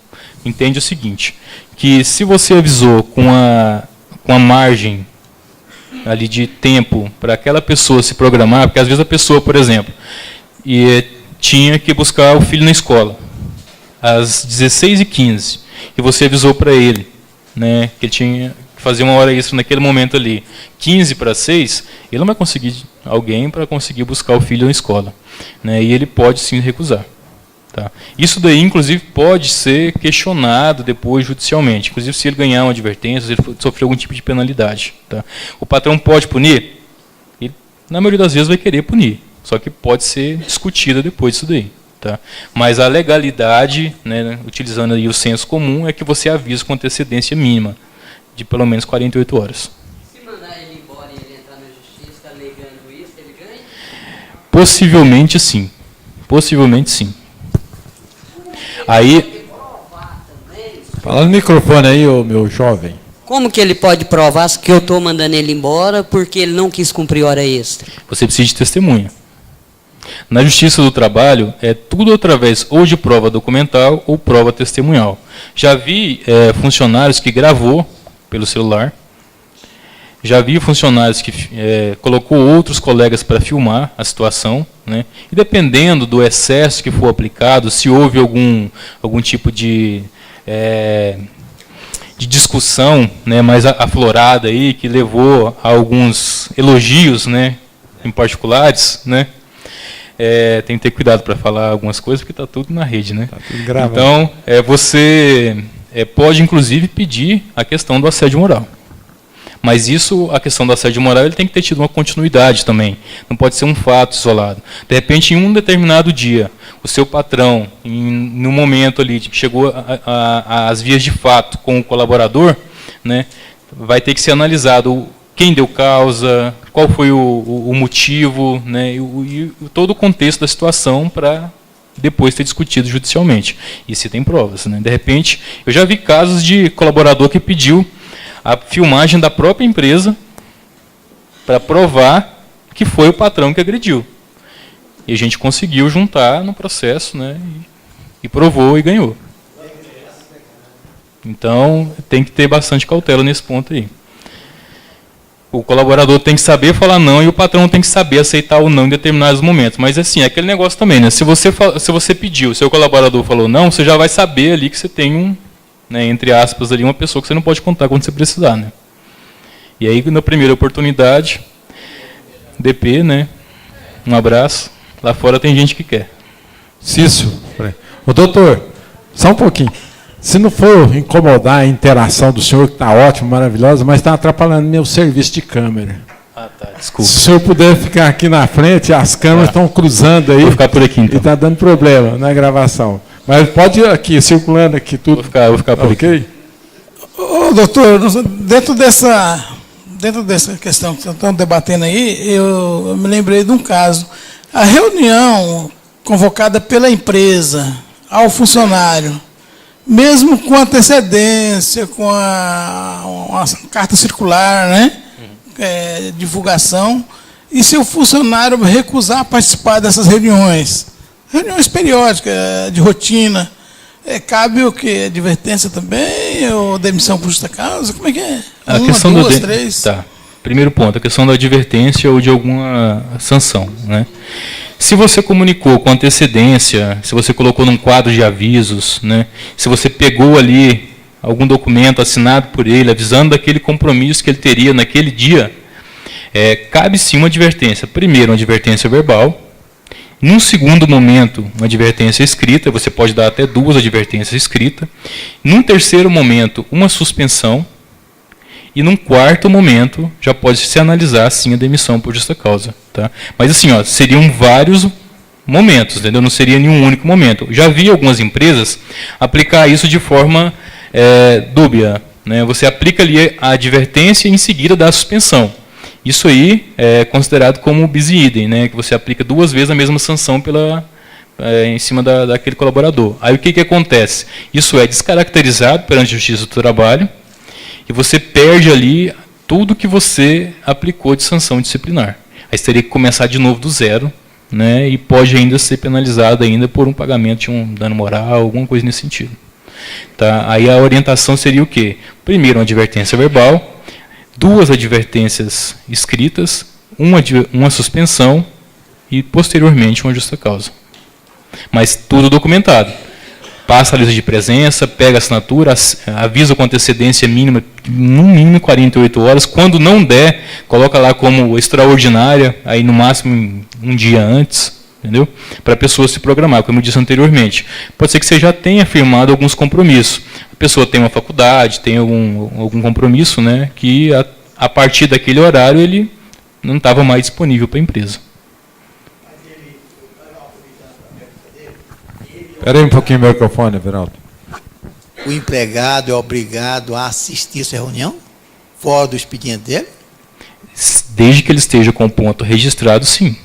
Entende o seguinte, que se você avisou com a margem ali de tempo para aquela pessoa se programar, porque às vezes a pessoa, por exemplo, tinha que buscar o filho na escola, às 16h15, e você avisou para ele, né, que ele tinha que fazer 1 hora extra naquele momento ali, 15:06, ele não vai conseguir alguém para conseguir buscar o filho na escola. Né, e ele pode sim recusar. Tá? Isso daí, inclusive, pode ser questionado depois judicialmente. Inclusive, se ele ganhar uma advertência, se ele sofrer algum tipo de penalidade. Tá? O patrão pode punir? Ele, na maioria das vezes, vai querer punir. Só que pode ser discutida depois disso daí. Tá? Mas a legalidade, né, utilizando aí o senso comum, é que você avisa com antecedência mínima, de pelo menos 48 horas. Se mandar ele embora e ele entrar na justiça alegando isso, ele ganha? Possivelmente sim. Possivelmente sim. Aí... Fala no microfone aí, ô meu jovem. Como que ele pode provar que eu estou mandando ele embora porque ele não quis cumprir hora extra? Você precisa de testemunha. Na Justiça do Trabalho, é tudo através ou de prova documental ou prova testemunhal. Já vi funcionários que gravou pelo celular. Já vi funcionários que colocou outros colegas para filmar a situação. Né? E dependendo do excesso que for aplicado, se houve algum tipo de discussão, né, mais aflorada aí, que levou a alguns elogios, né, em particulares, né, tem que ter cuidado para falar algumas coisas, porque está tudo na rede. Né? Tá tudo gravado. Então, você pode, inclusive, pedir a questão do assédio moral. Mas isso, a questão do assédio moral, ele tem que ter tido uma continuidade também. Não pode ser um fato isolado. De repente, em um determinado dia, o seu patrão, no momento ali que chegou às vias de fato com o colaborador, né, vai ter que ser analisado quem deu causa, qual foi o motivo, né, e todo o contexto da situação para depois ter discutido judicialmente. E se tem provas. Né? De repente, eu já vi casos de colaborador que pediu a filmagem da própria empresa para provar que foi o patrão que agrediu. E a gente conseguiu juntar no processo, né, e provou e ganhou. Então, tem que ter bastante cautela nesse ponto aí. O colaborador tem que saber falar não e o patrão tem que saber aceitar o não em determinados momentos. Mas assim, é aquele negócio também, né? Se você pediu, o seu colaborador falou não, você já vai saber ali que você tem um, né, entre aspas, ali, uma pessoa que você não pode contar quando você precisar, né? E aí, na primeira oportunidade, DP, né? Um abraço. Lá fora tem gente que quer. Cício, ô doutor, só um pouquinho. Se não for incomodar a interação do senhor, que está ótimo, maravilhosa, mas está atrapalhando meu serviço de câmera. Ah, tá, desculpa. Se o senhor puder ficar aqui na frente, as câmeras estão cruzando aí. Vou ficar por aqui, então. E está dando problema na gravação. Mas pode ir aqui, circulando aqui tudo. Vou ficar por aqui. Ô, doutor, dentro dessa questão que estamos debatendo aí, eu me lembrei de um caso. A reunião convocada pela empresa ao funcionário, mesmo com antecedência, com uma carta circular, né? Divulgação, e se o funcionário recusar participar dessas reuniões periódicas, de rotina, cabe o quê? Advertência também, ou demissão por justa causa? Como é que é? A questão duas, três? Tá. Primeiro ponto, a questão da advertência ou de alguma sanção, né? Se você comunicou com antecedência, se você colocou num quadro de avisos, né, se você pegou ali algum documento assinado por ele, avisando daquele compromisso que ele teria naquele dia, cabe sim uma advertência. Primeiro, uma advertência verbal. Num segundo momento, uma advertência escrita. Você pode dar até 2 advertências escritas. Num terceiro momento, uma suspensão. E num quarto momento, já pode se analisar, sim, a demissão por justa causa. Tá? Mas assim, ó, seriam vários momentos, entendeu? Não seria nenhum único momento. Já vi algumas empresas aplicar isso de forma dúbia. Né? Você aplica ali a advertência e em seguida dá a suspensão. Isso aí é considerado como bis idem, né? Que você aplica 2 vezes a mesma sanção em cima daquele colaborador. Aí o que acontece? Isso é descaracterizado perante a Justiça do Trabalho, e você perde ali tudo que você aplicou de sanção disciplinar. Aí você teria que começar de novo do zero, né, e pode ainda ser penalizado ainda por um pagamento de um dano moral, alguma coisa nesse sentido. Tá? Aí a orientação seria o quê? Primeiro, uma advertência verbal, 2 advertências escritas, uma suspensão e, posteriormente, uma justa causa. Mas tudo documentado. Passa a lista de presença, pega a assinatura, avisa com antecedência mínima, no mínimo 48 horas. Quando não der, coloca lá como extraordinária, aí no máximo um dia antes, entendeu? Para a pessoa se programar, como eu disse anteriormente. Pode ser que você já tenha firmado alguns compromissos. A pessoa tem uma faculdade, tem algum compromisso, né, que a partir daquele horário ele não estava mais disponível para a empresa. Espera aí um pouquinho o microfone, Everaldo. O empregado é obrigado a assistir essa reunião? Fora do expediente dele? Desde que ele esteja com o ponto registrado, sim.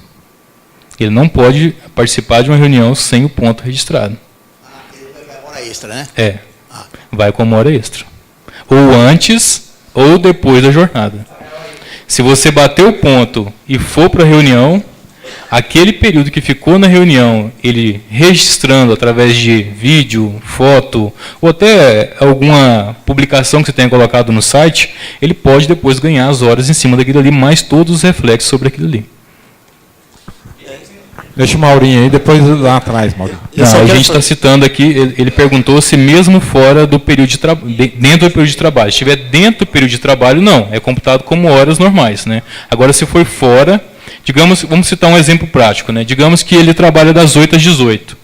Ele não pode participar de uma reunião sem o ponto registrado. Ele vai com hora extra, né? Vai com uma hora extra. Ou antes, ou depois da jornada. Se você bater o ponto e for para a reunião, aquele período que ficou na reunião, ele registrando através de vídeo, foto, ou até alguma publicação que você tenha colocado no site, ele pode depois ganhar as horas em cima daquilo ali, mais todos os reflexos sobre aquilo ali. Deixa o Maurinho aí, depois lá atrás, Maurinho. Não, a gente está citando aqui, ele perguntou se mesmo fora do período de trabalho, dentro do período de trabalho. Se estiver dentro do período de trabalho, não, é computado como horas normais, né? Agora, se for fora, digamos, vamos citar um exemplo prático, né? Digamos que ele trabalha das 8 às 18.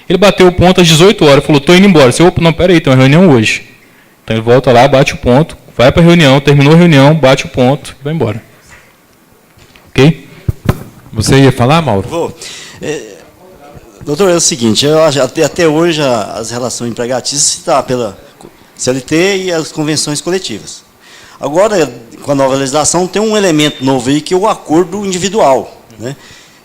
Ele bateu o ponto às 18 horas, falou, estou indo embora. Você, opa, não, peraí, tem uma reunião hoje. Então ele volta lá, bate o ponto, vai para a reunião, terminou a reunião, bate o ponto e vai embora. Ok? Você ia falar, Mauro? Vou. Doutor, é o seguinte, eu acho, até hoje as relações empregatícias estão pela CLT e as convenções coletivas. Agora, com a nova legislação, tem um elemento novo aí, que é o acordo individual, né?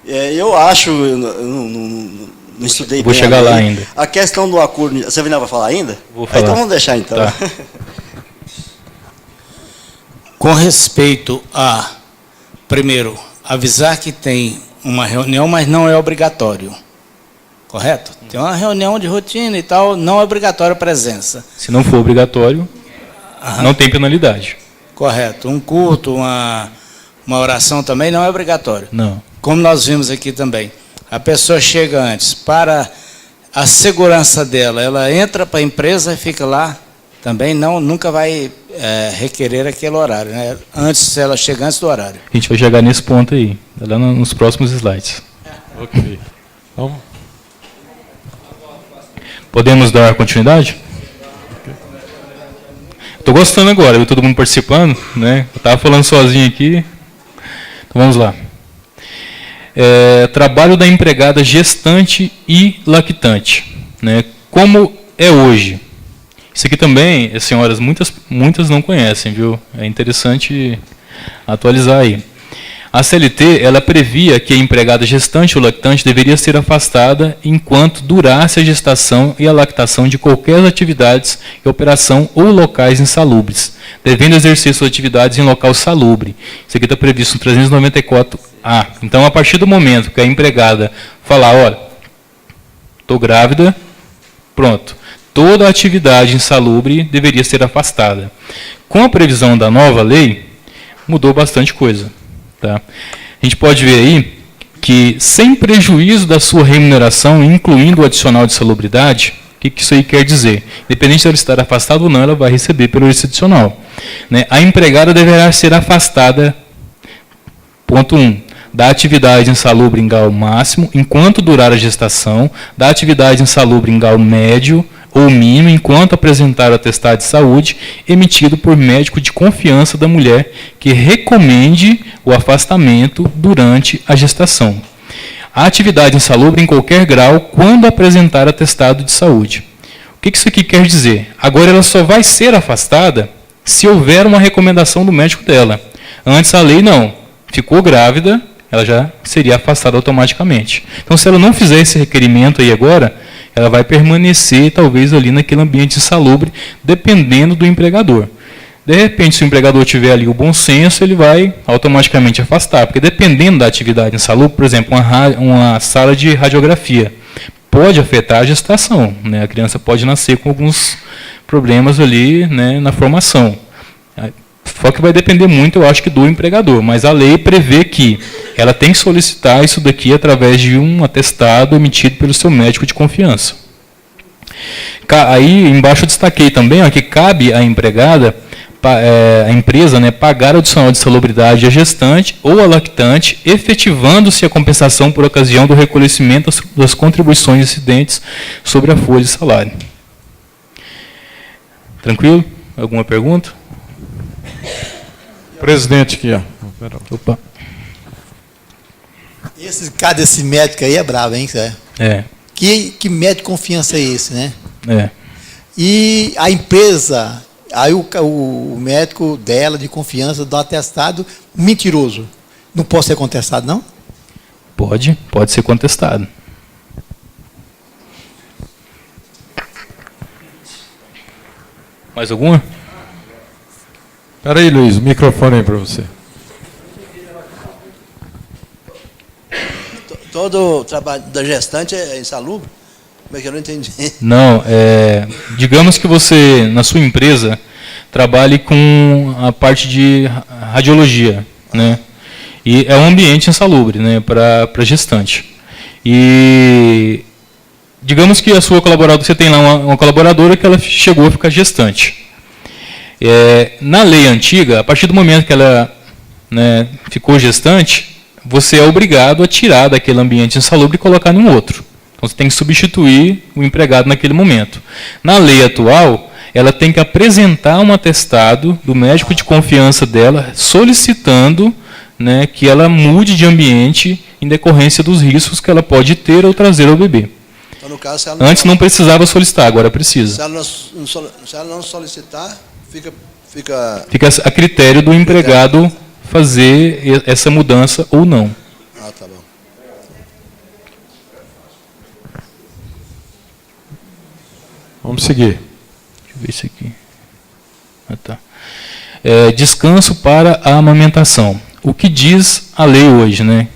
Eu acho, eu não estudei Vou bem chegar lá lei. ainda. A questão do acordo, você vai falar ainda? Vou falar. Então vamos deixar então. Tá. Com respeito a, primeiro, avisar que tem uma reunião, mas não é obrigatório. Correto? Tem uma reunião de rotina e tal, não é obrigatória a presença. Se não for obrigatório, não tem penalidade. Correto. Um culto, uma oração também não é obrigatório. Não. Como nós vimos aqui também. A pessoa chega antes, para a segurança dela, ela entra para a empresa e fica lá, também nunca vai requerer aquele horário, né? Antes, ela chega antes do horário. A gente vai chegar nesse ponto aí, lá nos próximos slides. Ok. Vamos. Podemos dar continuidade? Estou gostando agora, viu, todo mundo participando, né? Eu estava falando sozinho aqui. Então vamos lá. Trabalho da empregada gestante e lactante, né? Como é hoje? Isso aqui também, as senhoras, muitas não conhecem, viu? É interessante atualizar aí. A CLT, ela previa que a empregada gestante ou lactante deveria ser afastada enquanto durasse a gestação e a lactação de qualquer atividades e operação ou locais insalubres, devendo exercer suas atividades em local salubre. Isso aqui está previsto no 394A. Então, a partir do momento que a empregada falar, olha, estou grávida, pronto. Toda a atividade insalubre deveria ser afastada. Com a previsão da nova lei, mudou bastante coisa. Tá? A gente pode ver aí que, sem prejuízo da sua remuneração, incluindo o adicional de salubridade, o que isso aí quer dizer? Independente de ela estar afastada ou não, ela vai receber pelo esse adicional. Né? A empregada deverá ser afastada, ponto 1, da atividade insalubre em grau máximo, enquanto durar a gestação, da atividade insalubre em grau médio ou mínimo, enquanto apresentar o atestado de saúde emitido por médico de confiança da mulher que recomende o afastamento durante a gestação. A atividade insalubre em qualquer grau quando apresentar atestado de saúde. O que isso aqui quer dizer? Agora ela só vai ser afastada se houver uma recomendação do médico dela. Antes a lei não. Ficou grávida, ela já seria afastada automaticamente. Então, se ela não fizer esse requerimento aí agora, ela vai permanecer, talvez, ali naquele ambiente insalubre, dependendo do empregador. De repente, se o empregador tiver ali o bom senso, ele vai automaticamente afastar, porque dependendo da atividade insalubre, por exemplo, uma sala de radiografia, pode afetar a gestação, né? A criança pode nascer com alguns problemas ali, né, na formação. Só que vai depender muito, eu acho, que do empregador, mas a lei prevê que ela tem que solicitar isso daqui através de um atestado emitido pelo seu médico de confiança. Aí, embaixo eu destaquei também que cabe à empregada, a empresa, né, pagar o adicional de salubridade à gestante ou à lactante, efetivando-se a compensação por ocasião do reconhecimento das contribuições incidentes sobre a folha de salário. Tranquilo? Alguma pergunta? Presidente aqui, ó. Opa. Esse cara desse médico aí é bravo, hein, Zé? É. Que médico de confiança é esse, né? É. E a empresa, aí o médico dela de confiança dá um atestado mentiroso. Não pode ser contestado, não? Pode ser contestado. Mais alguma? Espera aí, Luiz, o microfone aí para você. Todo o trabalho da gestante é insalubre? Como é que eu não entendi? Não, digamos que você, na sua empresa, trabalhe com a parte de radiologia, né? E é um ambiente insalubre, né, para gestante. E digamos que a sua colaboradora, você tem lá uma colaboradora que ela chegou a ficar gestante. Na lei antiga, a partir do momento que ela, né, ficou gestante, você é obrigado a tirar daquele ambiente insalubre e colocar em um outro. Então, você tem que substituir o empregado naquele momento. Na lei atual, ela tem que apresentar um atestado do médico de confiança dela, solicitando, né, que ela mude de ambiente em decorrência dos riscos que ela pode ter ou trazer ao bebê. Então, no caso, se ela Antes não precisava solicitar, agora precisa. Se ela não solicitar, Fica a critério do empregado fazer essa mudança ou não. Ah, tá bom. Vamos seguir. Deixa eu ver isso aqui. Ah, tá. Descanso para a amamentação. O que diz a lei hoje, né?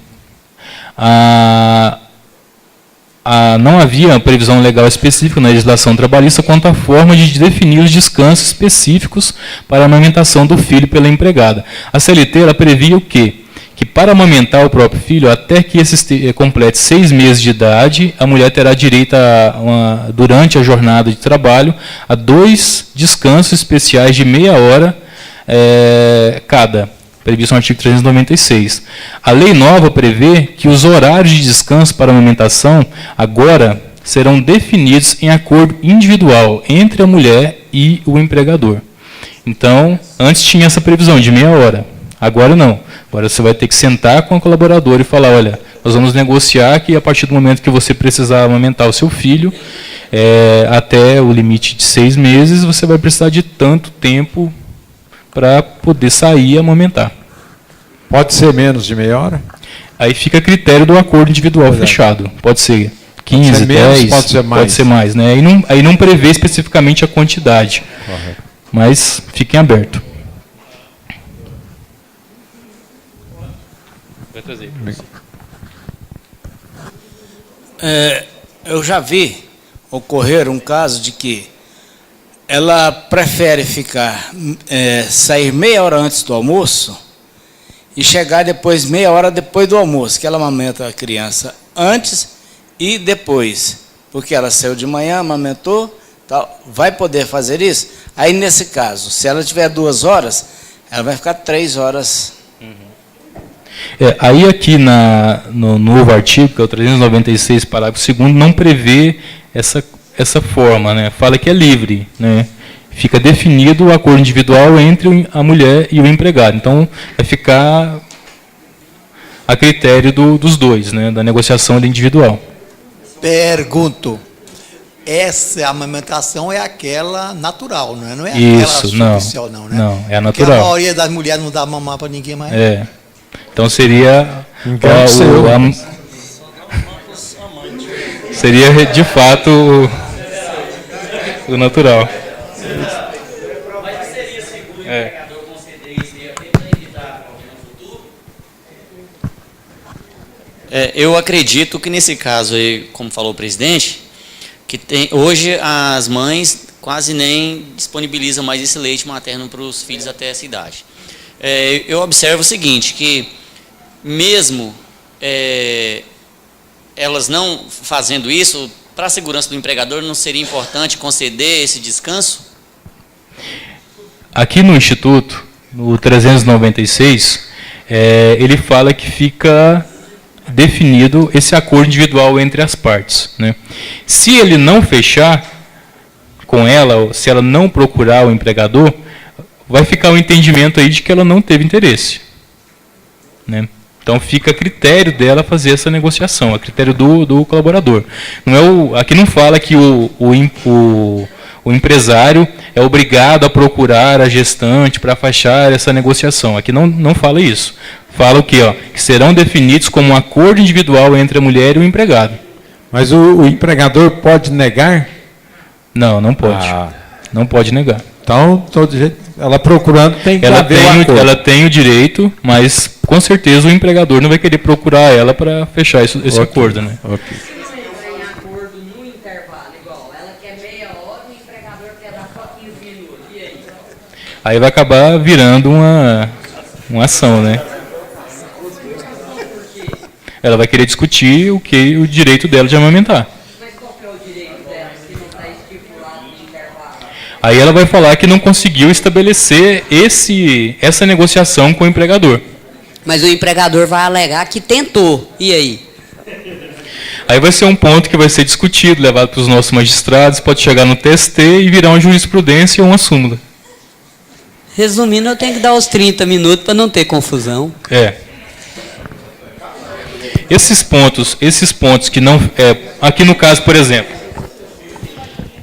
Não havia previsão legal específica na legislação trabalhista quanto à forma de definir os descansos específicos para a amamentação do filho pela empregada. A CLT ela previa o quê? Que para amamentar o próprio filho, até que esse complete 6 meses de idade, a mulher terá direito, durante a jornada de trabalho, a 2 descansos especiais de meia hora cada, previsto no artigo 396. A lei nova prevê que os horários de descanso para a amamentação agora serão definidos em acordo individual entre a mulher e o empregador. Então, antes tinha essa previsão de meia hora, agora não. Agora você vai ter que sentar com a colaboradora e falar, olha, nós vamos negociar que a partir do momento que você precisar amamentar o seu filho, até o limite de 6 meses, você vai precisar de tanto tempo para poder sair e amamentar. Pode ser menos de meia hora? Aí fica a critério do acordo individual fechado. Pode ser 15, pode ser menos, 10, pode ser mais. Né? Aí não prevê especificamente a quantidade. Correto. Mas fiquem abertos. Vai trazer. Eu já vi ocorrer um caso de que ela prefere sair meia hora antes do almoço e chegar depois meia hora depois do almoço, que ela amamenta a criança antes e depois, porque ela saiu de manhã, amamentou, tal, vai poder fazer isso? Aí, nesse caso, se ela tiver 2 horas, ela vai ficar 3 horas. Aí aqui no novo artigo, que é o 396, parágrafo 2º, não prevê essa forma, né? Fala que é livre, né? Fica definido o acordo individual entre a mulher e o empregado. Então, vai ficar a critério dos dois, né? Da negociação individual. Pergunto. Essa amamentação é aquela natural, não é? Não é isso, aquela artificial, não, né? Não, é a natural. Porque a maioria das mulheres não dá mamar para ninguém mais. Então seria seria de fato o natural. Eu acredito que nesse caso aí, como falou o presidente, que hoje as mães quase nem disponibilizam mais esse leite materno para os filhos até essa idade. Eu observo o seguinte, que mesmo elas não fazendo isso, para a segurança do empregador, não seria importante conceder esse descanso? Aqui no Instituto, no 396, ele fala que fica definido esse acordo individual entre as partes, né? Se ele não fechar com ela, se ela não procurar o empregador, vai ficar o entendimento aí de que ela não teve interesse, né? Então fica a critério dela fazer essa negociação, a critério do colaborador. Aqui não fala que o empresário é obrigado a procurar a gestante para fechar essa negociação. Aqui não fala isso. Fala o quê? Que serão definidos como um acordo individual entre a mulher e o empregado. Mas o empregador pode negar? Não pode. Não pode negar. Então, todo jeito, ela procurando tem que haver um acordo. Ela tem o direito, mas com certeza o empregador não vai querer procurar ela para fechar esse acordo, né? Okay. Acordo no intervalo, igual. Ela quer meia hora, o empregador quer dar só 15 minutos. E aí? Aí vai acabar virando uma ação, né? Ela vai querer discutir o direito dela de amamentar. Mas qual que é o direito dela, se não está estipulado no intervalo? Aí ela vai falar que não conseguiu estabelecer essa negociação com o empregador. Mas o empregador vai alegar que tentou. E aí? Aí vai ser um ponto que vai ser discutido, levado para os nossos magistrados, pode chegar no TST e virar uma jurisprudência ou uma súmula. Resumindo, eu tenho que dar os 30 minutos para não ter confusão. Esses pontos que não... aqui no caso, por exemplo,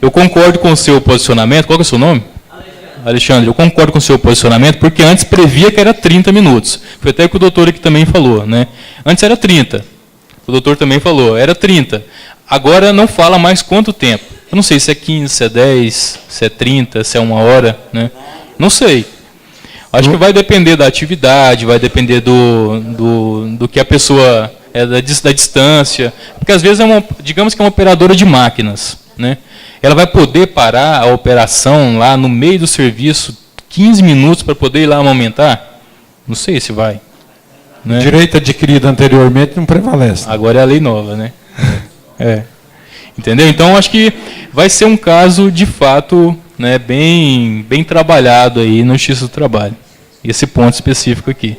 eu concordo com o seu posicionamento. Qual que é o seu nome? Alexandre, eu concordo com o seu posicionamento, porque antes previa que era 30 minutos. Foi até o que o doutor aqui também falou, né? Antes era 30. O doutor também falou, era 30. Agora não fala mais quanto tempo. Eu não sei se é 15, se é 10, se é 30, se é 1 hora, né? Não sei. Acho que vai depender da atividade, vai depender do que a pessoa da distância. Porque às vezes digamos que é uma operadora de máquinas, né? Ela vai poder parar a operação lá no meio do serviço 15 minutos para poder ir lá aumentar? Não sei se vai. Né? O direito adquirido anteriormente não prevalece. Agora é a lei nova, né? Entendeu? Então, acho que vai ser um caso, de fato, né, bem trabalhado aí no Justiça do Trabalho. Esse ponto específico aqui.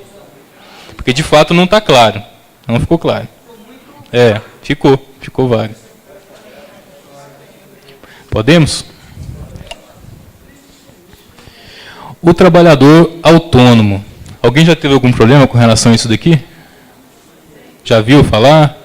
Porque, de fato, não está claro. Não ficou claro. Ficou vago. Podemos? O trabalhador autônomo. Alguém já teve algum problema com relação a isso daqui? Já viu falar?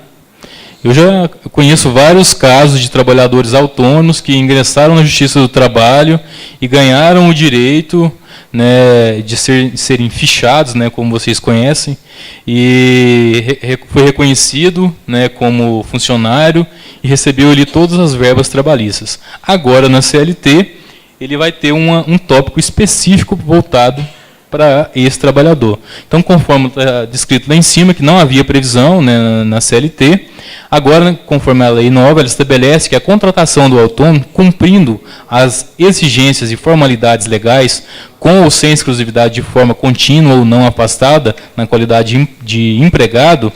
Eu já conheço vários casos de trabalhadores autônomos que ingressaram na Justiça do Trabalho e ganharam o direito, né, de serem fichados, né, como vocês conhecem, e foi reconhecido, né, como funcionário e recebeu ali todas as verbas trabalhistas. Agora, na CLT, ele vai ter um tópico específico voltado para esse trabalhador. Então, conforme está descrito lá em cima, que não havia previsão, né, na CLT, agora, conforme a lei nova, ela estabelece que a contratação do autônomo, cumprindo as exigências e formalidades legais, com ou sem exclusividade de forma contínua ou não afastada, na qualidade de empregado,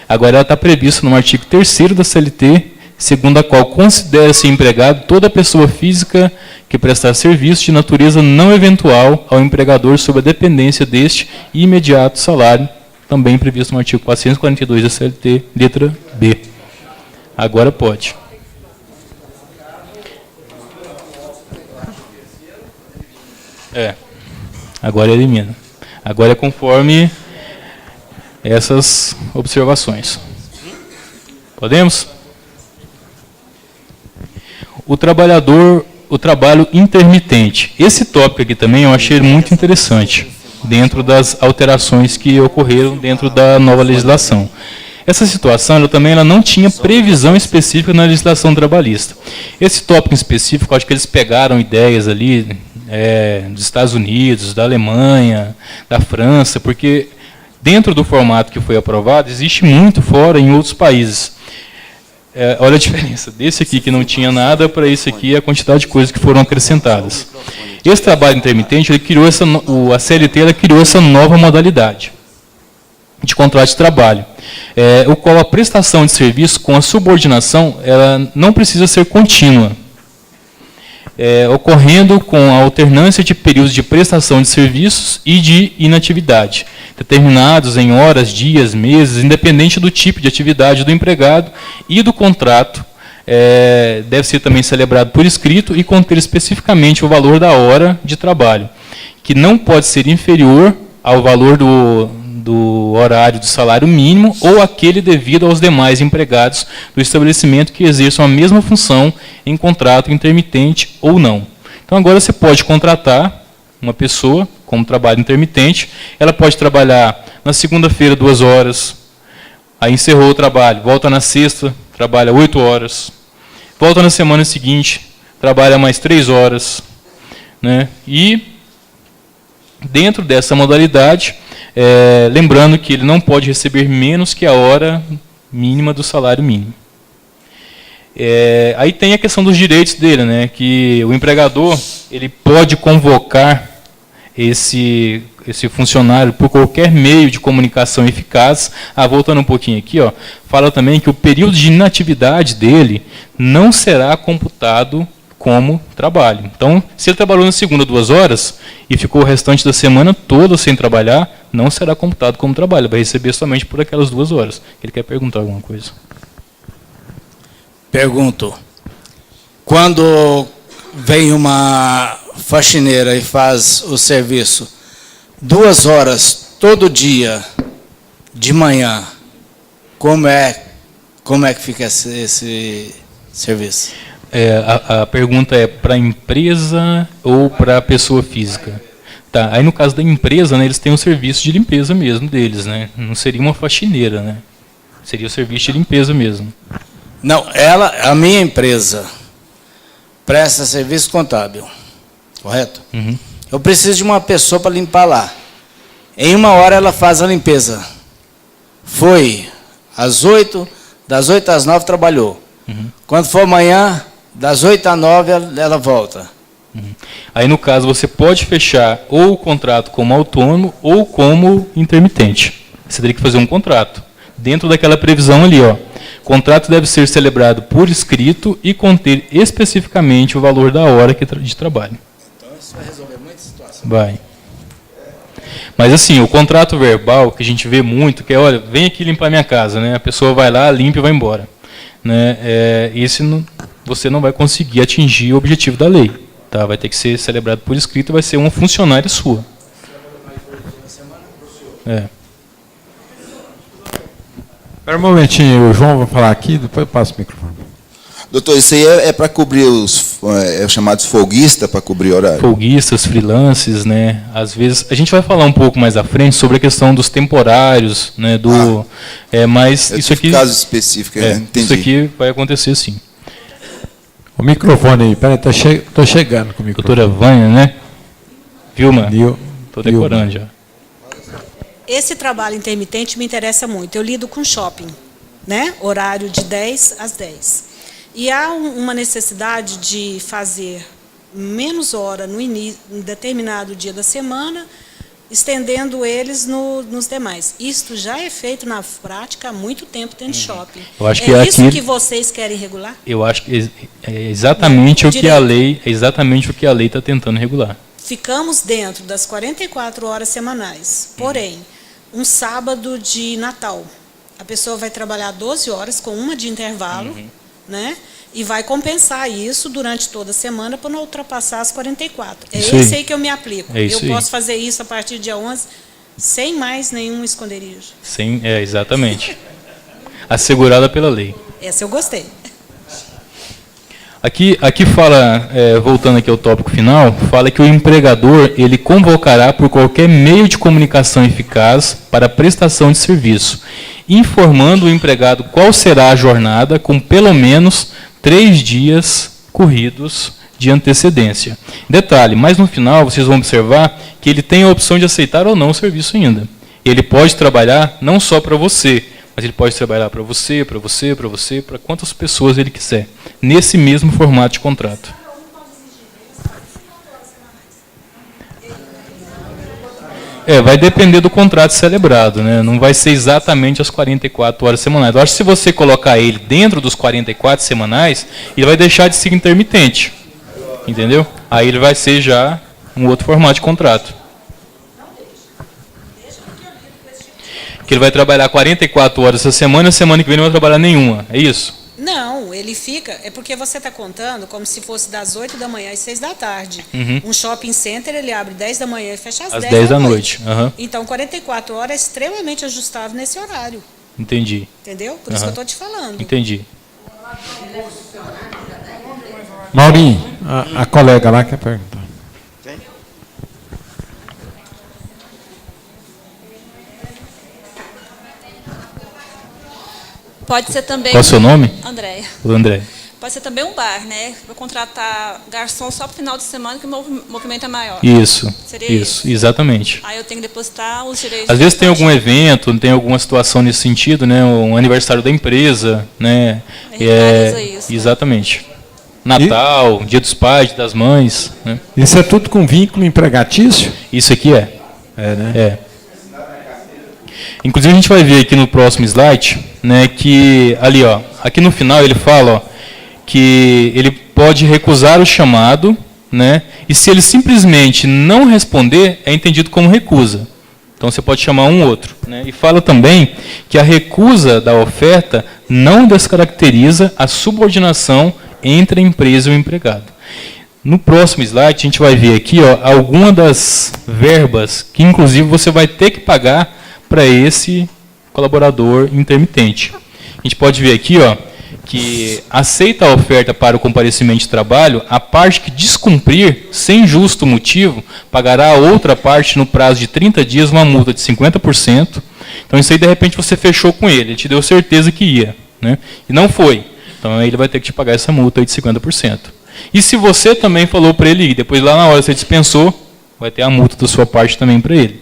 agora ela está prevista no artigo 3º da CLT, segundo a qual considera-se empregado toda pessoa física que prestar serviço de natureza não eventual ao empregador sob a dependência deste e imediato salário, também previsto no artigo 442 da CLT, letra B. Agora pode. Agora elimina. Agora é conforme essas observações. Podemos? O trabalho intermitente. Esse tópico aqui também eu achei muito interessante, dentro das alterações que ocorreram dentro da nova legislação. Essa situação ela não tinha previsão específica na legislação trabalhista. Esse tópico em específico, acho que eles pegaram ideias ali dos Estados Unidos, da Alemanha, da França, porque dentro do formato que foi aprovado, existe muito fora em outros países. Olha a diferença desse aqui que não tinha nada para esse aqui, a quantidade de coisas que foram acrescentadas. Esse trabalho intermitente, a CLT ela criou essa nova modalidade de contrato de trabalho, o qual a prestação de serviço com a subordinação ela não precisa ser contínua, ocorrendo com a alternância de períodos de prestação de serviços e de inatividade, determinados em horas, dias, meses, independente do tipo de atividade do empregado e do contrato, deve ser também celebrado por escrito e conter especificamente o valor da hora de trabalho, que não pode ser inferior ao valor do horário do salário mínimo ou aquele devido aos demais empregados do estabelecimento que exerçam a mesma função em contrato intermitente ou não. Então, agora você pode contratar uma pessoa como trabalho intermitente, ela pode trabalhar na segunda-feira 2 horas, aí encerrou o trabalho, volta na sexta, trabalha 8 horas, volta na semana seguinte, trabalha mais 3 horas, né? E dentro dessa modalidade, lembrando que ele não pode receber menos que a hora mínima do salário mínimo. Aí tem a questão dos direitos dele, né? Que o empregador ele pode convocar esse funcionário por qualquer meio de comunicação eficaz. Voltando um pouquinho aqui, fala também que o período de inatividade dele não será computado como trabalho. Então, se ele trabalhou na segunda 2 horas e ficou o restante da semana toda sem trabalhar, não será computado como trabalho, vai receber somente por aquelas 2 horas. Ele quer perguntar alguma coisa? Pergunto. Quando vem uma faxineira e faz o serviço 2 horas todo dia de manhã, como é que fica esse serviço? A pergunta é para a empresa ou para a pessoa física? Tá, aí no caso da empresa, né, eles têm um serviço de limpeza mesmo deles, né? Não seria uma faxineira, né? Seria o serviço de limpeza mesmo. Não, a minha empresa presta serviço contábil, correto? Uhum. Eu preciso de uma pessoa para limpar lá. Em 1 hora ela faz a limpeza. Foi às 8, das 8 às 9 trabalhou. Uhum. Quando for amanhã, das 8 às 9 ela volta. Uhum. Aí no caso você pode fechar ou o contrato como autônomo ou como intermitente. Você teria que fazer um contrato. Dentro daquela previsão ali, ó. O contrato deve ser celebrado por escrito e conter especificamente o valor da hora de trabalho. Então isso vai resolver muita situação. Vai. Mas assim, o contrato verbal que a gente vê muito, que é, olha, vem aqui limpar minha casa, né? A pessoa vai lá, limpa e vai embora. Né? Esse não, você não vai conseguir atingir o objetivo da lei. Tá? Vai ter que ser celebrado por escrito e vai ser uma funcionária sua. Espera um momentinho, o João vai falar aqui, depois eu passo o microfone. Doutor, isso aí é para cobrir os chamados folguistas, para cobrir horário? Folguistas, freelances, né? Às vezes, a gente vai falar um pouco mais à frente sobre a questão dos temporários, né? Mas isso aqui... caso específico, entendi. Isso aqui vai acontecer sim. O microfone aí, peraí, estou chegando com o microfone. Doutora Vânia, né? Vilma? Estou decorando já. Esse trabalho intermitente me interessa muito. Eu lido com shopping, né? Horário de 10 às 10. E há uma necessidade de fazer menos hora em determinado dia da semana, estendendo eles nos demais. Isto já é feito na prática há muito tempo dentro de shopping. Eu acho que isso aqui, que vocês querem regular? Eu acho que é exatamente o que a lei está tentando regular. Ficamos dentro das 44 horas semanais. Porém, um sábado de Natal, a pessoa vai trabalhar 12 horas com uma de intervalo, né? E vai compensar isso durante toda a semana para não ultrapassar as 44. É esse aí que eu me aplico. Eu posso fazer isso a partir do dia 11, sem mais nenhum esconderijo. Exatamente. Assegurada pela lei. Essa eu gostei. Aqui fala, voltando aqui ao tópico final, fala que o empregador ele convocará por qualquer meio de comunicação eficaz para a prestação de serviço, informando o empregado qual será a jornada com pelo menos 3 dias corridos de antecedência. Detalhe, mas no final vocês vão observar que ele tem a opção de aceitar ou não o serviço ainda. Ele pode trabalhar não só para você, mas ele pode trabalhar para você, para quantas pessoas ele quiser, nesse mesmo formato de contrato. Vai depender do contrato celebrado, né? Não vai ser exatamente as 44 horas semanais. Eu acho que se você colocar ele dentro dos 44 semanais, ele vai deixar de ser intermitente. Entendeu? Aí ele vai ser já um outro formato de contrato. Que ele vai trabalhar 44 horas essa semana, a semana que vem ele não vai trabalhar nenhuma. É isso? Não, ele fica... É porque você está contando como se fosse das 8 da manhã às 6 da tarde. Um shopping center, ele abre 10 da manhã e fecha às 10 da noite. Então, 44 horas é extremamente ajustável nesse horário. Entendi. Entendeu? Por isso que eu estou te falando. Entendi. Maurinho, a colega lá quer perguntar. Pode ser também... Qual é o seu nome? Andréia. O André. Pode ser também um bar, né? Para contratar garçom só para o final de semana, que o movimento é maior. Isso. Seria isso, exatamente. Aí eu tenho que depositar os direitos... Às vezes tem algum evento, tem alguma situação nesse sentido, né? Um aniversário da empresa, né? Isso. Exatamente. Natal, Dia dos Pais, Dia das Mães. Né? Isso é tudo com vínculo empregatício? Isso aqui é. Né? Inclusive a gente vai ver aqui no próximo slide, né, que ali, ó, aqui no final ele fala, ó, que ele pode recusar o chamado, né, e se ele simplesmente não responder, é entendido como recusa. Então você pode chamar um outro, né? E fala também que a recusa da oferta não descaracteriza a subordinação entre a empresa e o empregado. No próximo slide a gente vai ver aqui, ó, algumas das verbas que inclusive você vai ter que pagar para esse colaborador intermitente. A gente pode ver aqui, ó, que aceita a oferta para o comparecimento de trabalho, a parte que descumprir, sem justo motivo, pagará a outra parte no prazo de 30 dias uma multa de 50%. Então isso aí, de repente, você fechou com ele te deu certeza que ia, né? E não foi. Então aí ele vai ter que te pagar essa multa aí de 50%. E se você também falou para ele ir, depois lá na hora você dispensou, vai ter a multa da sua parte também para ele.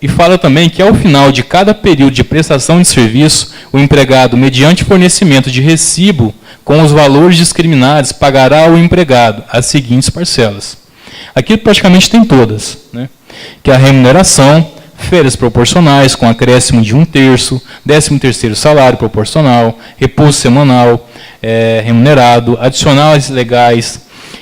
E fala também que ao final de cada período de prestação de serviço, o empregado, mediante fornecimento de recibo com os valores discriminados, pagará ao empregado as seguintes parcelas. Aqui praticamente tem todas, né? Que é a remuneração, férias proporcionais com acréscimo de 1/3, 13º salário proporcional, repouso semanal remunerado, adicionais legais,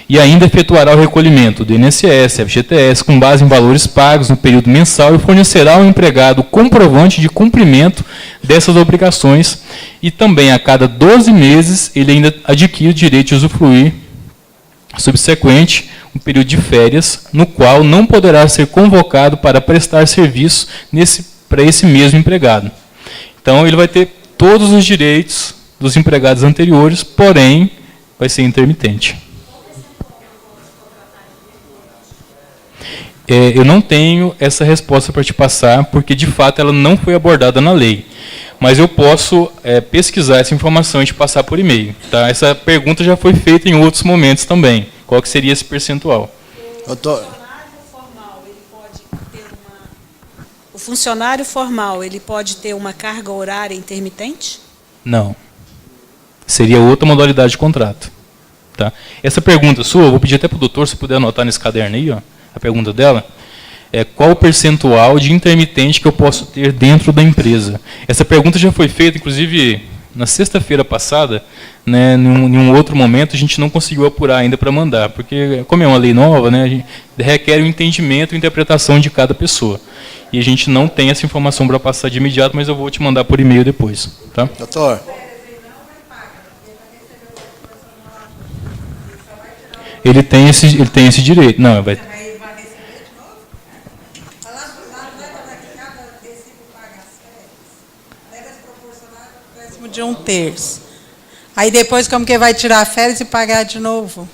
e ainda efetuará o recolhimento do INSS, FGTS, com base em valores pagos no período mensal e fornecerá ao empregado comprovante de cumprimento dessas obrigações, e também a cada 12 meses ele ainda adquire o direito de usufruir subsequente um período de férias, no qual não poderá ser convocado para prestar serviço para esse mesmo empregado. Então ele vai ter todos os direitos dos empregados anteriores, porém vai ser intermitente. Eu não tenho essa resposta para te passar, porque de fato ela não foi abordada na lei. Mas eu posso pesquisar essa informação e te passar por e-mail. Tá? Essa pergunta já foi feita em outros momentos também. Qual que seria esse percentual? O funcionário formal, ele pode ter uma carga horária intermitente? Não. Seria outra modalidade de contrato. Tá? Essa pergunta sua, eu vou pedir até para o doutor, se puder anotar nesse caderno aí, ó, a pergunta dela, qual o percentual de intermitente que eu posso ter dentro da empresa? Essa pergunta já foi feita, inclusive, na sexta-feira passada, né, em um outro momento, a gente não conseguiu apurar ainda para mandar, porque, como é uma lei nova, né, a gente requer o entendimento e interpretação de cada pessoa. E a gente não tem essa informação para passar de imediato, mas eu vou te mandar por e-mail depois. Tá? Doutor. Ele tem esse direito. Não, vai... De 1/3. Aí depois como que vai tirar férias e pagar de novo?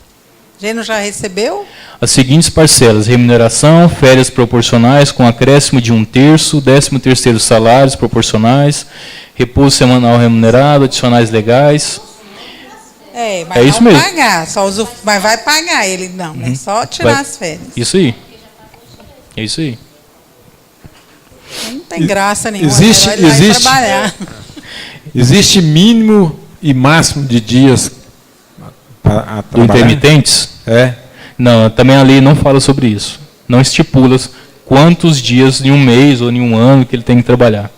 A gente não já recebeu? As seguintes parcelas: remuneração, férias proporcionais com acréscimo de 1/3, 13º salários proporcionais, repouso semanal remunerado, adicionais legais. Mas é isso mesmo. Pagar, mas vai pagar ele não, né? Só tirar as férias. Isso aí. É isso aí. Não tem graça nenhuma. Existe trabalhar. Existe mínimo e máximo de dias para trabalhar? Intermitentes? Não, também a lei não fala sobre isso. Não estipula quantos dias em um mês ou em um ano que ele tem que trabalhar.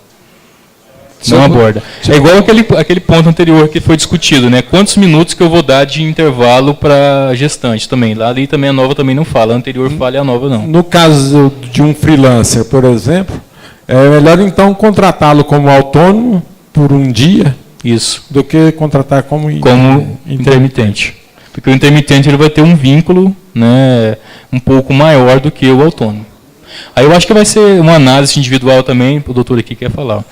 Não aborda. É igual aquele ponto anterior que foi discutido, né? Quantos minutos que eu vou dar de intervalo para gestante também. Lá ali também a nova também não fala. A anterior fala e a nova não. No caso de um freelancer, por exemplo, é melhor então contratá-lo como autônomo por um dia, isso, do que contratar como intermitente. Porque o intermitente ele vai ter um vínculo, né, um pouco maior do que o autônomo. Aí eu acho que vai ser uma análise individual também, o doutor aqui quer falar,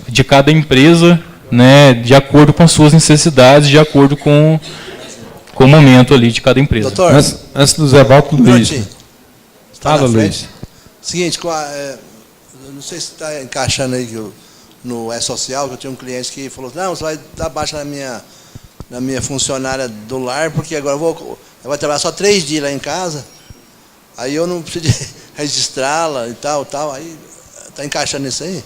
de cada empresa, né, de acordo com as suas necessidades, de acordo com o momento ali de cada empresa. Doutor, antes do Zé Valdo, Luiz. Fala, Luiz. Seguinte, não sei se está encaixando aí no E-Social, que eu tinha um cliente que falou, não, você vai dar baixa na minha funcionária do lar, porque agora eu vou trabalhar só 3 dias lá em casa, aí eu não preciso registrá-la e tal, aí está encaixando isso aí?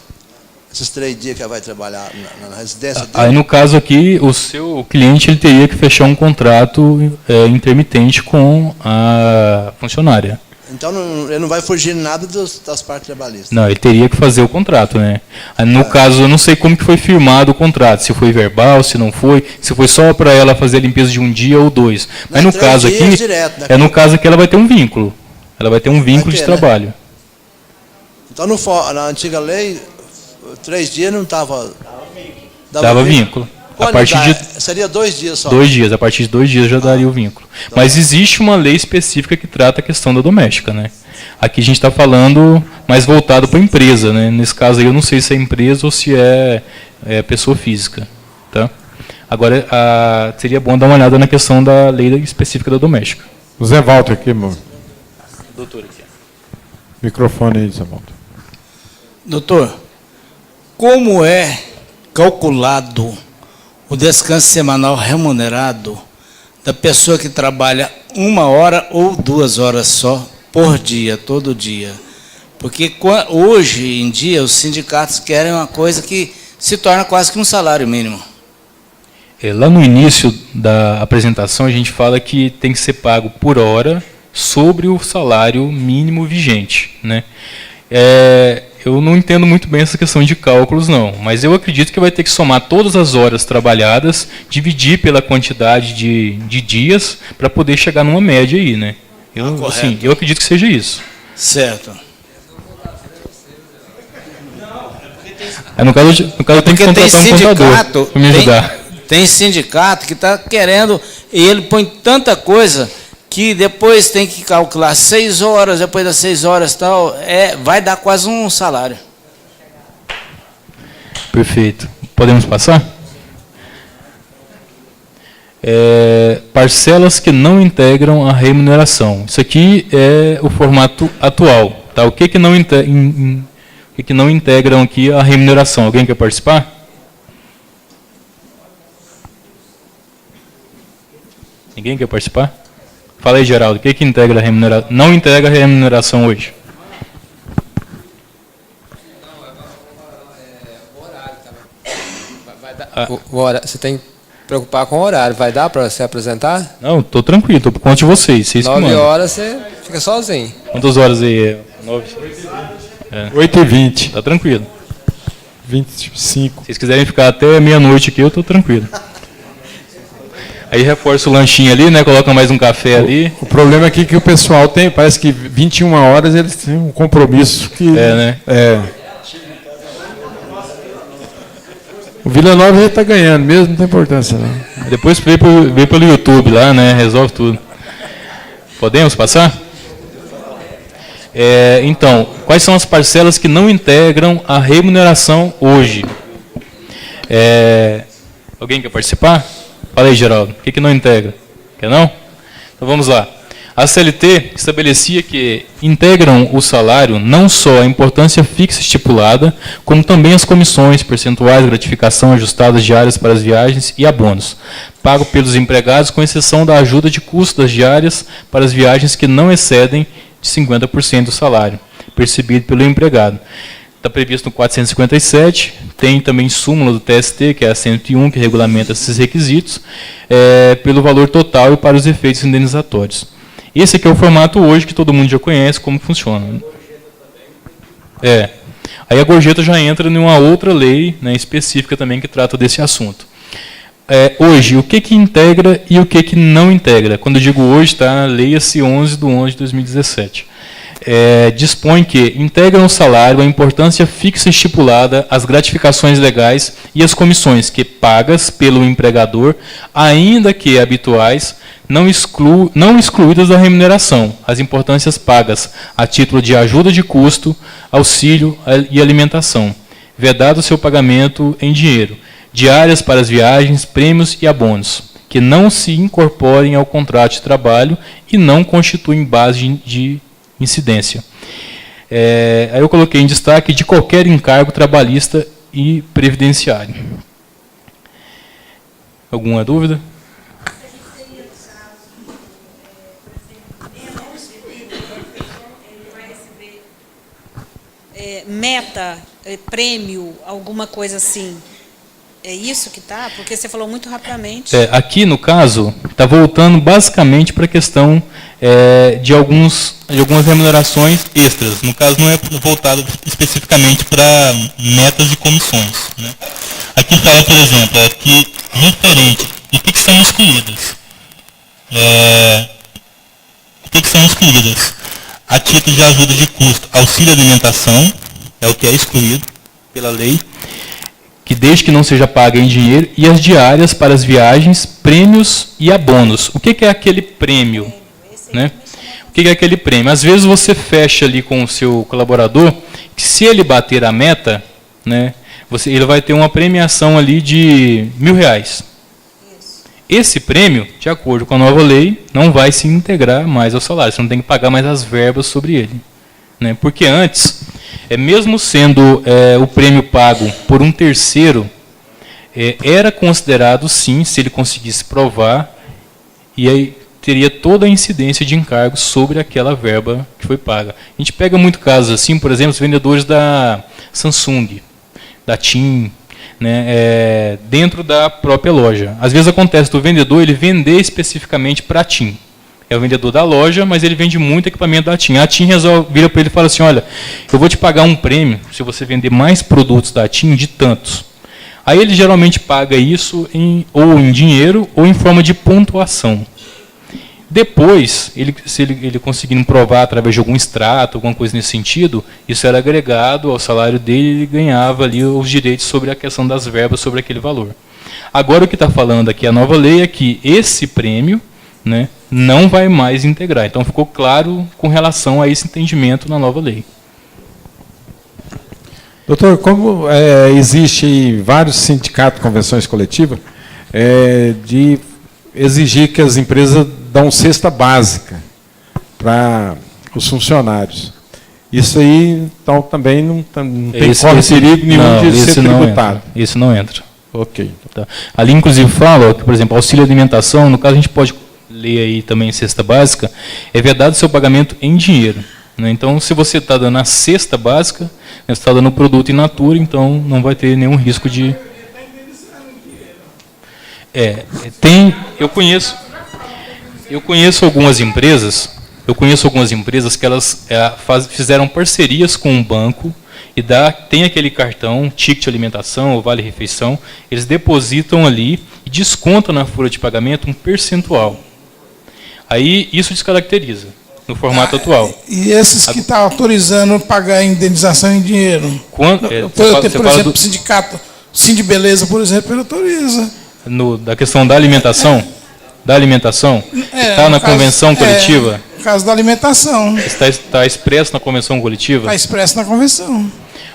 Esses 3 dias que ela vai trabalhar na residência dele? Aí no caso aqui, o seu cliente ele teria que fechar um contrato intermitente com a funcionária. Então ele não vai fugir nada das partes trabalhistas. Não, ele teria que fazer o contrato, né? No caso, eu não sei como que foi firmado o contrato, se foi verbal, se não foi, se foi só para ela fazer a limpeza de um dia ou 2. Mas no caso aqui, direto, no caso aqui ela vai ter um vínculo. Ela vai ter um vínculo de trabalho. Né? Então na antiga lei, 3 dias não estava... Dava vínculo. Seria 2 dias só. 2 dias, a partir de 2 dias já daria o vínculo. Mas existe uma lei específica que trata a questão da doméstica, né? Aqui a gente está falando mais voltado para a empresa, né? Nesse caso aí eu não sei se é empresa ou se é pessoa física, tá? Agora, seria bom dar uma olhada na questão da lei específica da doméstica. O Zé Walter aqui, amor. Doutor, aqui. Microfone aí, Zé Walter. Doutor, como é calculado o descanso semanal remunerado da pessoa que trabalha 1 hora ou 2 horas só por dia, todo dia? Porque hoje em dia os sindicatos querem uma coisa que se torna quase que um salário mínimo. Lá no início da apresentação a gente fala que tem que ser pago por hora sobre o salário mínimo vigente, né? Eu não entendo muito bem essa questão de cálculos, não, mas eu acredito que vai ter que somar todas as horas trabalhadas, dividir pela quantidade de dias, para poder chegar numa média aí, né? Eu acredito que seja isso. Certo. No caso tem que contratar um contador para me ajudar. Tem sindicato que está querendo, e ele põe tanta coisa que depois tem que calcular 6 horas, depois das 6 horas tal, vai dar quase um salário. Perfeito. Podemos passar? Parcelas que não integram a remuneração. Isso aqui é o formato atual. Tá? O que não integram aqui a remuneração? Alguém quer participar? Ninguém quer participar? Fala aí, Geraldo, o que integra a remuneração? Não integra a remuneração hoje? Você tem que preocupar com o horário. Vai dar para você apresentar? Não, estou tranquilo, estou por conta de vocês. 9 horas você fica sozinho. Quantas horas aí? 8h20. Está tranquilo. 25. Se vocês quiserem ficar até meia-noite aqui, eu estou tranquilo. Aí reforça o lanchinho ali, né? Coloca mais um café ali. O problema aqui é que o pessoal tem, parece que 21 horas eles têm um compromisso que... né? O Vila Nova já está ganhando mesmo, não tem importância não. Depois vê pelo YouTube lá, né? Resolve tudo. Podemos passar? Então, quais são as parcelas que não integram a remuneração hoje? Alguém quer participar? Fala aí, Geraldo. O que não integra? Quer não? Então vamos lá. A CLT estabelecia que integram o salário não só a importância fixa estipulada, como também as comissões, percentuais, gratificação ajustadas diárias para as viagens e abonos, pago pelos empregados, com exceção da ajuda de custo das diárias para as viagens que não excedem de 50% do salário percebido pelo empregado. Está previsto no 457, tem também súmula do TST, que é a 101, que regulamenta esses requisitos, pelo valor total e para os efeitos indenizatórios. Esse aqui é o formato hoje, que todo mundo já conhece como funciona. Aí a gorjeta já entra em uma outra lei, né, específica também que trata desse assunto. Hoje, o que integra e o que não integra? Quando eu digo hoje, está na Lei AC11 de 11 de 2017. Dispõe que integram o salário a importância fixa estipulada, as gratificações legais e as comissões que pagas pelo empregador, ainda que habituais, não excluídas da remuneração, as importâncias pagas a título de ajuda de custo, auxílio e alimentação, vedado seu pagamento em dinheiro, diárias para as viagens, prêmios e abonos, que não se incorporem ao contrato de trabalho e não constituem base de incidência. Aí eu coloquei em destaque de qualquer encargo trabalhista e previdenciário. Alguma dúvida? Meta, prêmio, alguma coisa assim. É isso que está? Porque você falou muito rapidamente. Aqui, no caso, está voltando basicamente para a questão de algumas remunerações extras. No caso, não é voltado especificamente para metas e comissões, né? Aqui fala, por exemplo, que referente o que são excluídas. O que são excluídas? A título de ajuda de custo, auxílio alimentação, é o que é excluído pela lei. que desde que não seja paga em dinheiro, e as diárias para as viagens, prêmios e abonos. O que é aquele prêmio? Né? O que é aquele prêmio? Às vezes você fecha ali com o seu colaborador, que se ele bater a meta, né, ele vai ter uma premiação ali de R$1.000. Esse prêmio, de acordo com a nova lei, não vai se integrar mais ao salário. Você não tem que pagar mais as verbas sobre ele. Né? Porque antes, mesmo sendo o prêmio pago por um terceiro, era considerado, sim, se ele conseguisse provar, e aí teria toda a incidência de encargos sobre aquela verba que foi paga. A gente pega muito casos assim, por exemplo, os vendedores da Samsung, da TIM, né, dentro da própria loja. Às vezes acontece do vendedor ele vender especificamente para a TIM. É o vendedor da loja, mas ele vende muito equipamento da TIM. A TIM vira para ele e fala assim, olha, eu vou te pagar um prêmio se você vender mais produtos da TIM de tantos. Aí ele geralmente paga isso ou em dinheiro ou em forma de pontuação. Depois, se ele conseguindo provar através de algum extrato, alguma coisa nesse sentido, isso era agregado ao salário dele e ele ganhava ali os direitos sobre a questão das verbas, sobre aquele valor. Agora o que está falando aqui a nova lei é que esse prêmio, né, não vai mais integrar. Então ficou claro com relação a esse entendimento na nova lei. Doutor, como existe vários sindicatos, convenções coletivas, de exigir que as empresas dão cesta básica para os funcionários. Isso aí então, também não corre perigo nenhum de ser tributado. Isso não entra. Ok. Tá. Ali, inclusive, fala que, por exemplo, auxílio alimentação, no caso a gente pode ler aí também cesta básica, é vedado seu pagamento em dinheiro. Né? Então, se você está dando a cesta básica, você está dando o produto in natura, então não vai ter nenhum risco de... Eu conheço algumas empresas que elas fizeram parcerias com um banco e tem aquele cartão, ticket de alimentação ou vale-refeição, eles depositam ali e descontam na folha de pagamento um percentual. Aí isso descaracteriza no formato atual. E esses que estão autorizando pagar a indenização em dinheiro? Por exemplo, o sindicato, Sindibeleza, por exemplo, ele autoriza. Da questão da alimentação? Da alimentação? Está na convenção coletiva? No caso da alimentação. Está expresso na convenção coletiva? Está expresso na convenção.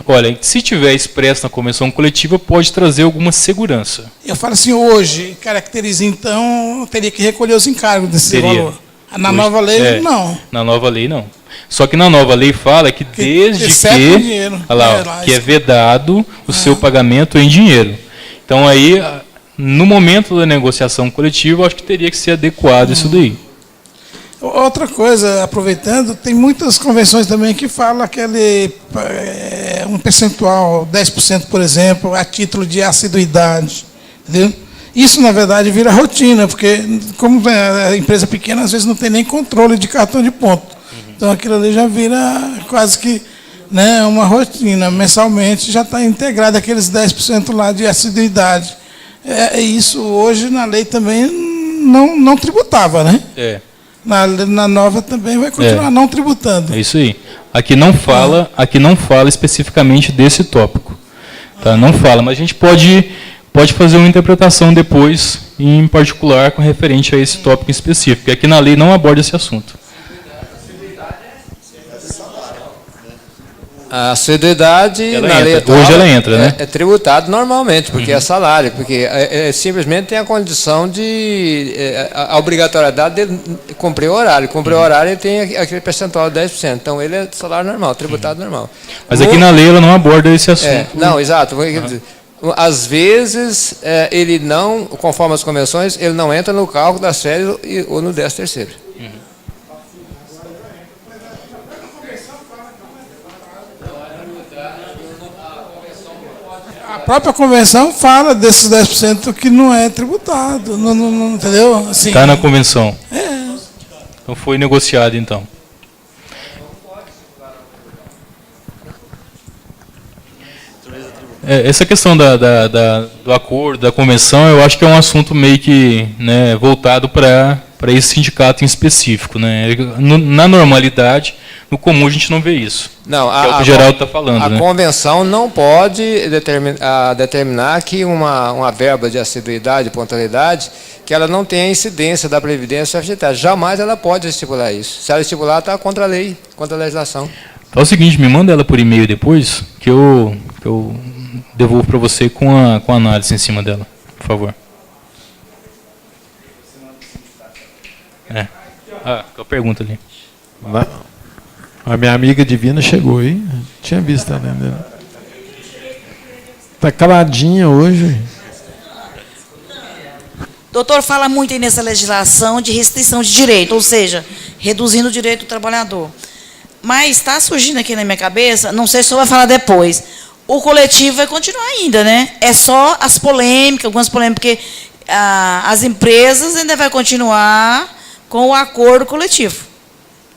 Olha, se tiver expresso na convenção coletiva, pode trazer alguma segurança. Eu falo assim, hoje, caracteriza, então, teria que recolher os encargos desse valor. Na nova lei, não. Na nova lei, não. Só que na nova lei fala que desde que... Olha lá, que é vedado o seu pagamento em dinheiro. Então, aí... No momento da negociação coletiva, eu acho que teria que ser adequado isso daí. Outra coisa, aproveitando, tem muitas convenções também que falam um percentual, 10%, por exemplo, a título de assiduidade. Entendeu? Isso, na verdade, vira rotina, porque como a empresa pequena, às vezes não tem nem controle de cartão de ponto. Então, aquilo ali já vira quase que, né, uma rotina. Mensalmente já está integrado aqueles 10% lá de assiduidade. Isso hoje na lei também não tributava, né? Na nova também vai continuar não tributando. É isso aí. Aqui não fala especificamente desse tópico. Tá? Não fala, mas a gente pode fazer uma interpretação depois, em particular, com referente a esse tópico específico, porque aqui na lei não aborda esse assunto. A assiduidade, na lei atual, hoje ela entra, né? É tributado normalmente, porque é salário, porque simplesmente tem a condição de a obrigatoriedade de cumprir o horário. Cumprir o horário, ele tem aquele percentual de 10%. Então, ele é salário normal, tributado normal. Mas aqui na lei ela não aborda esse assunto. Não, exato. Às vezes, ele não, conforme as convenções, ele não entra no cálculo das férias ou no 13º. A própria convenção fala desses 10% que não é tributado, não, entendeu? Está na convenção. Então foi negociado, então. Essa questão do acordo, da convenção, eu acho que é um assunto meio que, né, voltado para esse sindicato em específico. Né? Na normalidade, No comum a gente não vê isso. Não, que é o que o Geraldo está falando. A né? convenção não pode determinar que uma verba de assiduidade, pontualidade, que ela não tenha incidência da Previdência FGTS. Jamais ela pode estipular isso. Se ela estipular, está contra a lei, contra a legislação. É o seguinte, me manda ela por e-mail depois, que eu devolvo para você com a análise em cima dela, por favor. A pergunta ali. A minha amiga Divina chegou aí. Tinha visto ela ainda. Está caladinha hoje. Doutor, fala muito aí nessa legislação de restrição de direito, ou seja, reduzindo o direito do trabalhador. Mas está surgindo aqui na minha cabeça, não sei se o senhor vai falar depois, o coletivo vai continuar ainda, né? É só as polêmicas, algumas polêmicas, porque as empresas ainda vão continuar com o acordo coletivo.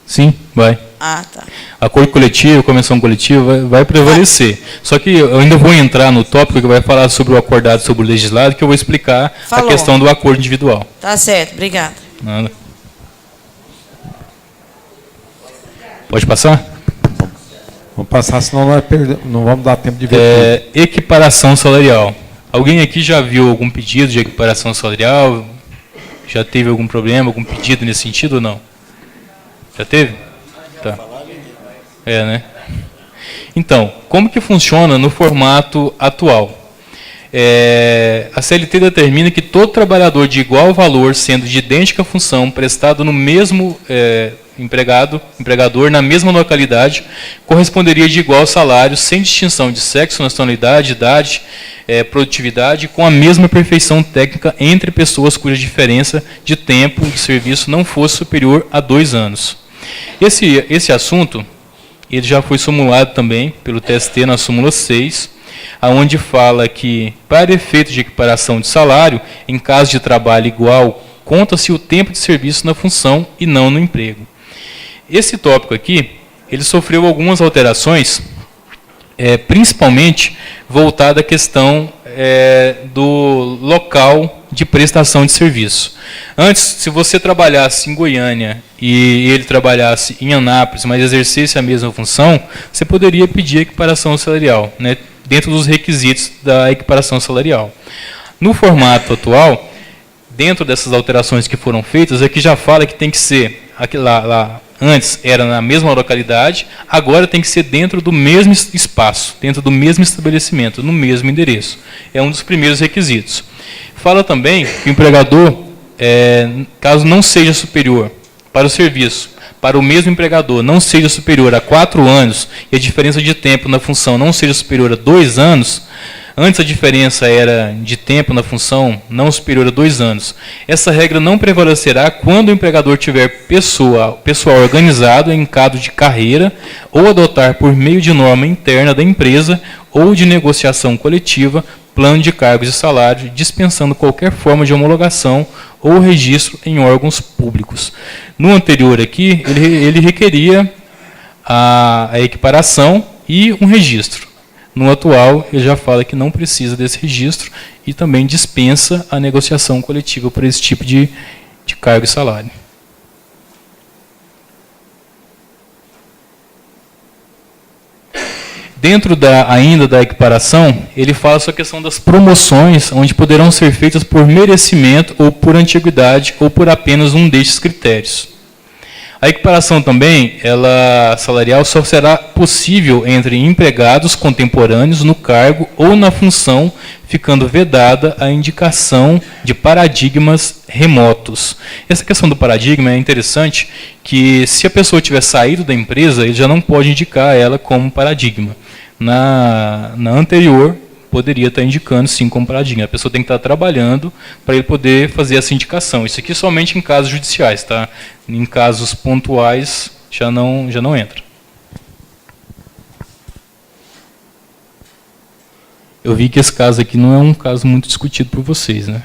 Sim, vai. Ah, tá. Acordo coletivo, convenção coletiva vai prevalecer. Só que eu ainda vou entrar no tópico que vai falar sobre o acordado, sobre o legislado, que eu vou explicar a questão do acordo individual. Tá certo, obrigada. Nada. Pode passar? Vamos passar, senão não vamos dar tempo de ver. Equiparação salarial. Alguém aqui já viu algum pedido de equiparação salarial? Já teve algum problema, algum pedido nesse sentido ou não? Já teve? Tá. Né? Então, como que funciona no formato atual? A CLT determina que todo trabalhador de igual valor, sendo de idêntica função, prestado no mesmo empregador na mesma localidade, corresponderia de igual salário, sem distinção de sexo, nacionalidade, idade, produtividade, com a mesma perfeição técnica entre pessoas cuja diferença de tempo de serviço não fosse superior a 2 anos. Esse assunto ele já foi simulado também pelo TST na súmula 6, onde fala que, para efeito de equiparação de salário, em caso de trabalho igual, conta-se o tempo de serviço na função e não no emprego. Esse tópico aqui, ele sofreu algumas alterações, principalmente voltada à questão do local de prestação de serviço. Antes, se você trabalhasse em Goiânia e ele trabalhasse em Anápolis, mas exercesse a mesma função, você poderia pedir equiparação salarial, né, dentro dos requisitos da equiparação salarial. No formato atual, dentro dessas alterações que foram feitas, aqui já fala que tem que ser, lá antes era na mesma localidade, agora tem que ser dentro do mesmo espaço, dentro do mesmo estabelecimento, no mesmo endereço. É um dos primeiros requisitos. Fala também que o empregador, caso não seja superior para o serviço, para o mesmo empregador, não seja superior a 4 anos, e a diferença de tempo na função não seja superior a 2 anos, antes a diferença era de tempo na função não superior a 2 anos. Essa regra não prevalecerá quando o empregador tiver pessoal organizado em caso de carreira ou adotar por meio de norma interna da empresa ou de negociação coletiva plano de cargos e salários, dispensando qualquer forma de homologação ou registro em órgãos públicos. No anterior aqui, ele requeria a equiparação e um registro. No atual, ele já fala que não precisa desse registro e também dispensa a negociação coletiva para esse tipo de cargo e salário. Dentro ainda da equiparação, ele fala sobre a questão das promoções, onde poderão ser feitas por merecimento ou por antiguidade ou por apenas um destes critérios. A equiparação também, salarial, só será possível entre empregados contemporâneos no cargo ou na função, ficando vedada a indicação de paradigmas remotos. Essa questão do paradigma é interessante, que se a pessoa tiver saído da empresa, ele já não pode indicar ela como paradigma. Na anterior, poderia estar indicando sim como paradigma. A pessoa tem que estar trabalhando para ele poder fazer essa indicação. Isso aqui somente em casos judiciais, tá? Em casos pontuais já não entra. Eu vi que esse caso aqui não é um caso muito discutido por vocês, né?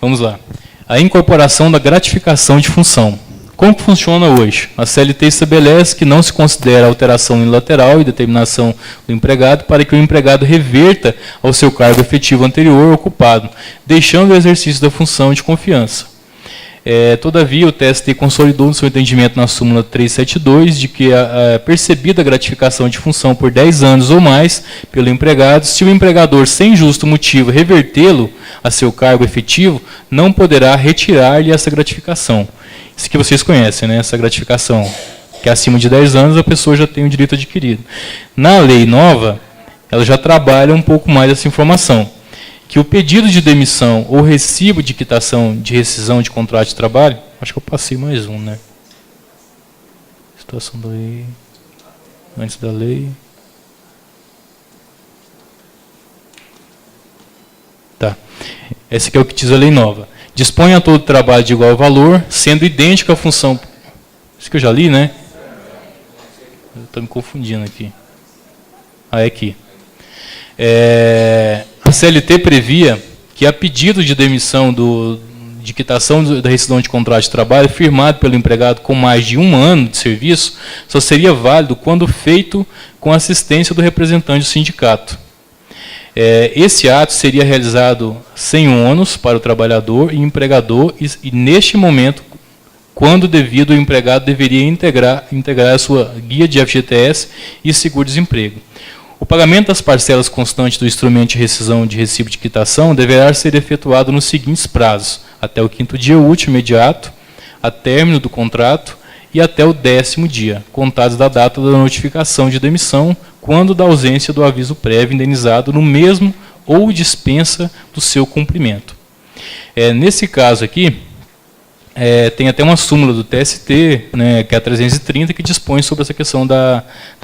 Vamos lá. A incorporação da gratificação de função. Como que funciona hoje? A CLT estabelece que não se considera alteração unilateral e determinação do empregado para que o empregado reverta ao seu cargo efetivo anterior ocupado, deixando o exercício da função de confiança. Todavia, o TST consolidou no seu entendimento na súmula 372 de que a percebida gratificação de função por 10 anos ou mais pelo empregado, se o empregador, sem justo motivo, revertê-lo a seu cargo efetivo, não poderá retirar-lhe essa gratificação. Isso que vocês conhecem, né? Essa gratificação, que é acima de 10 anos, a pessoa já tem o direito adquirido. Na lei nova, ela já trabalha um pouco mais essa informação, que o pedido de demissão ou recibo de quitação de rescisão de contrato de trabalho, acho que eu passei mais um, né? Situação da lei, antes da lei. Tá. Esse aqui é o que diz a lei nova. Dispõe a todo trabalho de igual valor, sendo idêntica a função... Isso que eu já li, né? Eu estou me confundindo aqui. Ah, é aqui. A CLT previa que a pedido de demissão de quitação da rescisão de contrato de trabalho firmado pelo empregado com mais de 1 ano de serviço só seria válido quando feito com assistência do representante do sindicato. Esse ato seria realizado sem ônus para o trabalhador e empregador e neste momento, quando devido, o empregado deveria integrar a sua guia de FGTS e seguro-desemprego. O pagamento das parcelas constantes do instrumento de rescisão de recibo de quitação deverá ser efetuado nos seguintes prazos: até o 5º dia útil imediato, a término do contrato e até o 10º dia, contados da data da notificação de demissão, quando da ausência do aviso prévio indenizado no mesmo ou dispensa do seu cumprimento. Nesse caso aqui, tem até uma súmula do TST, né, que é a 330, que dispõe sobre essa questão da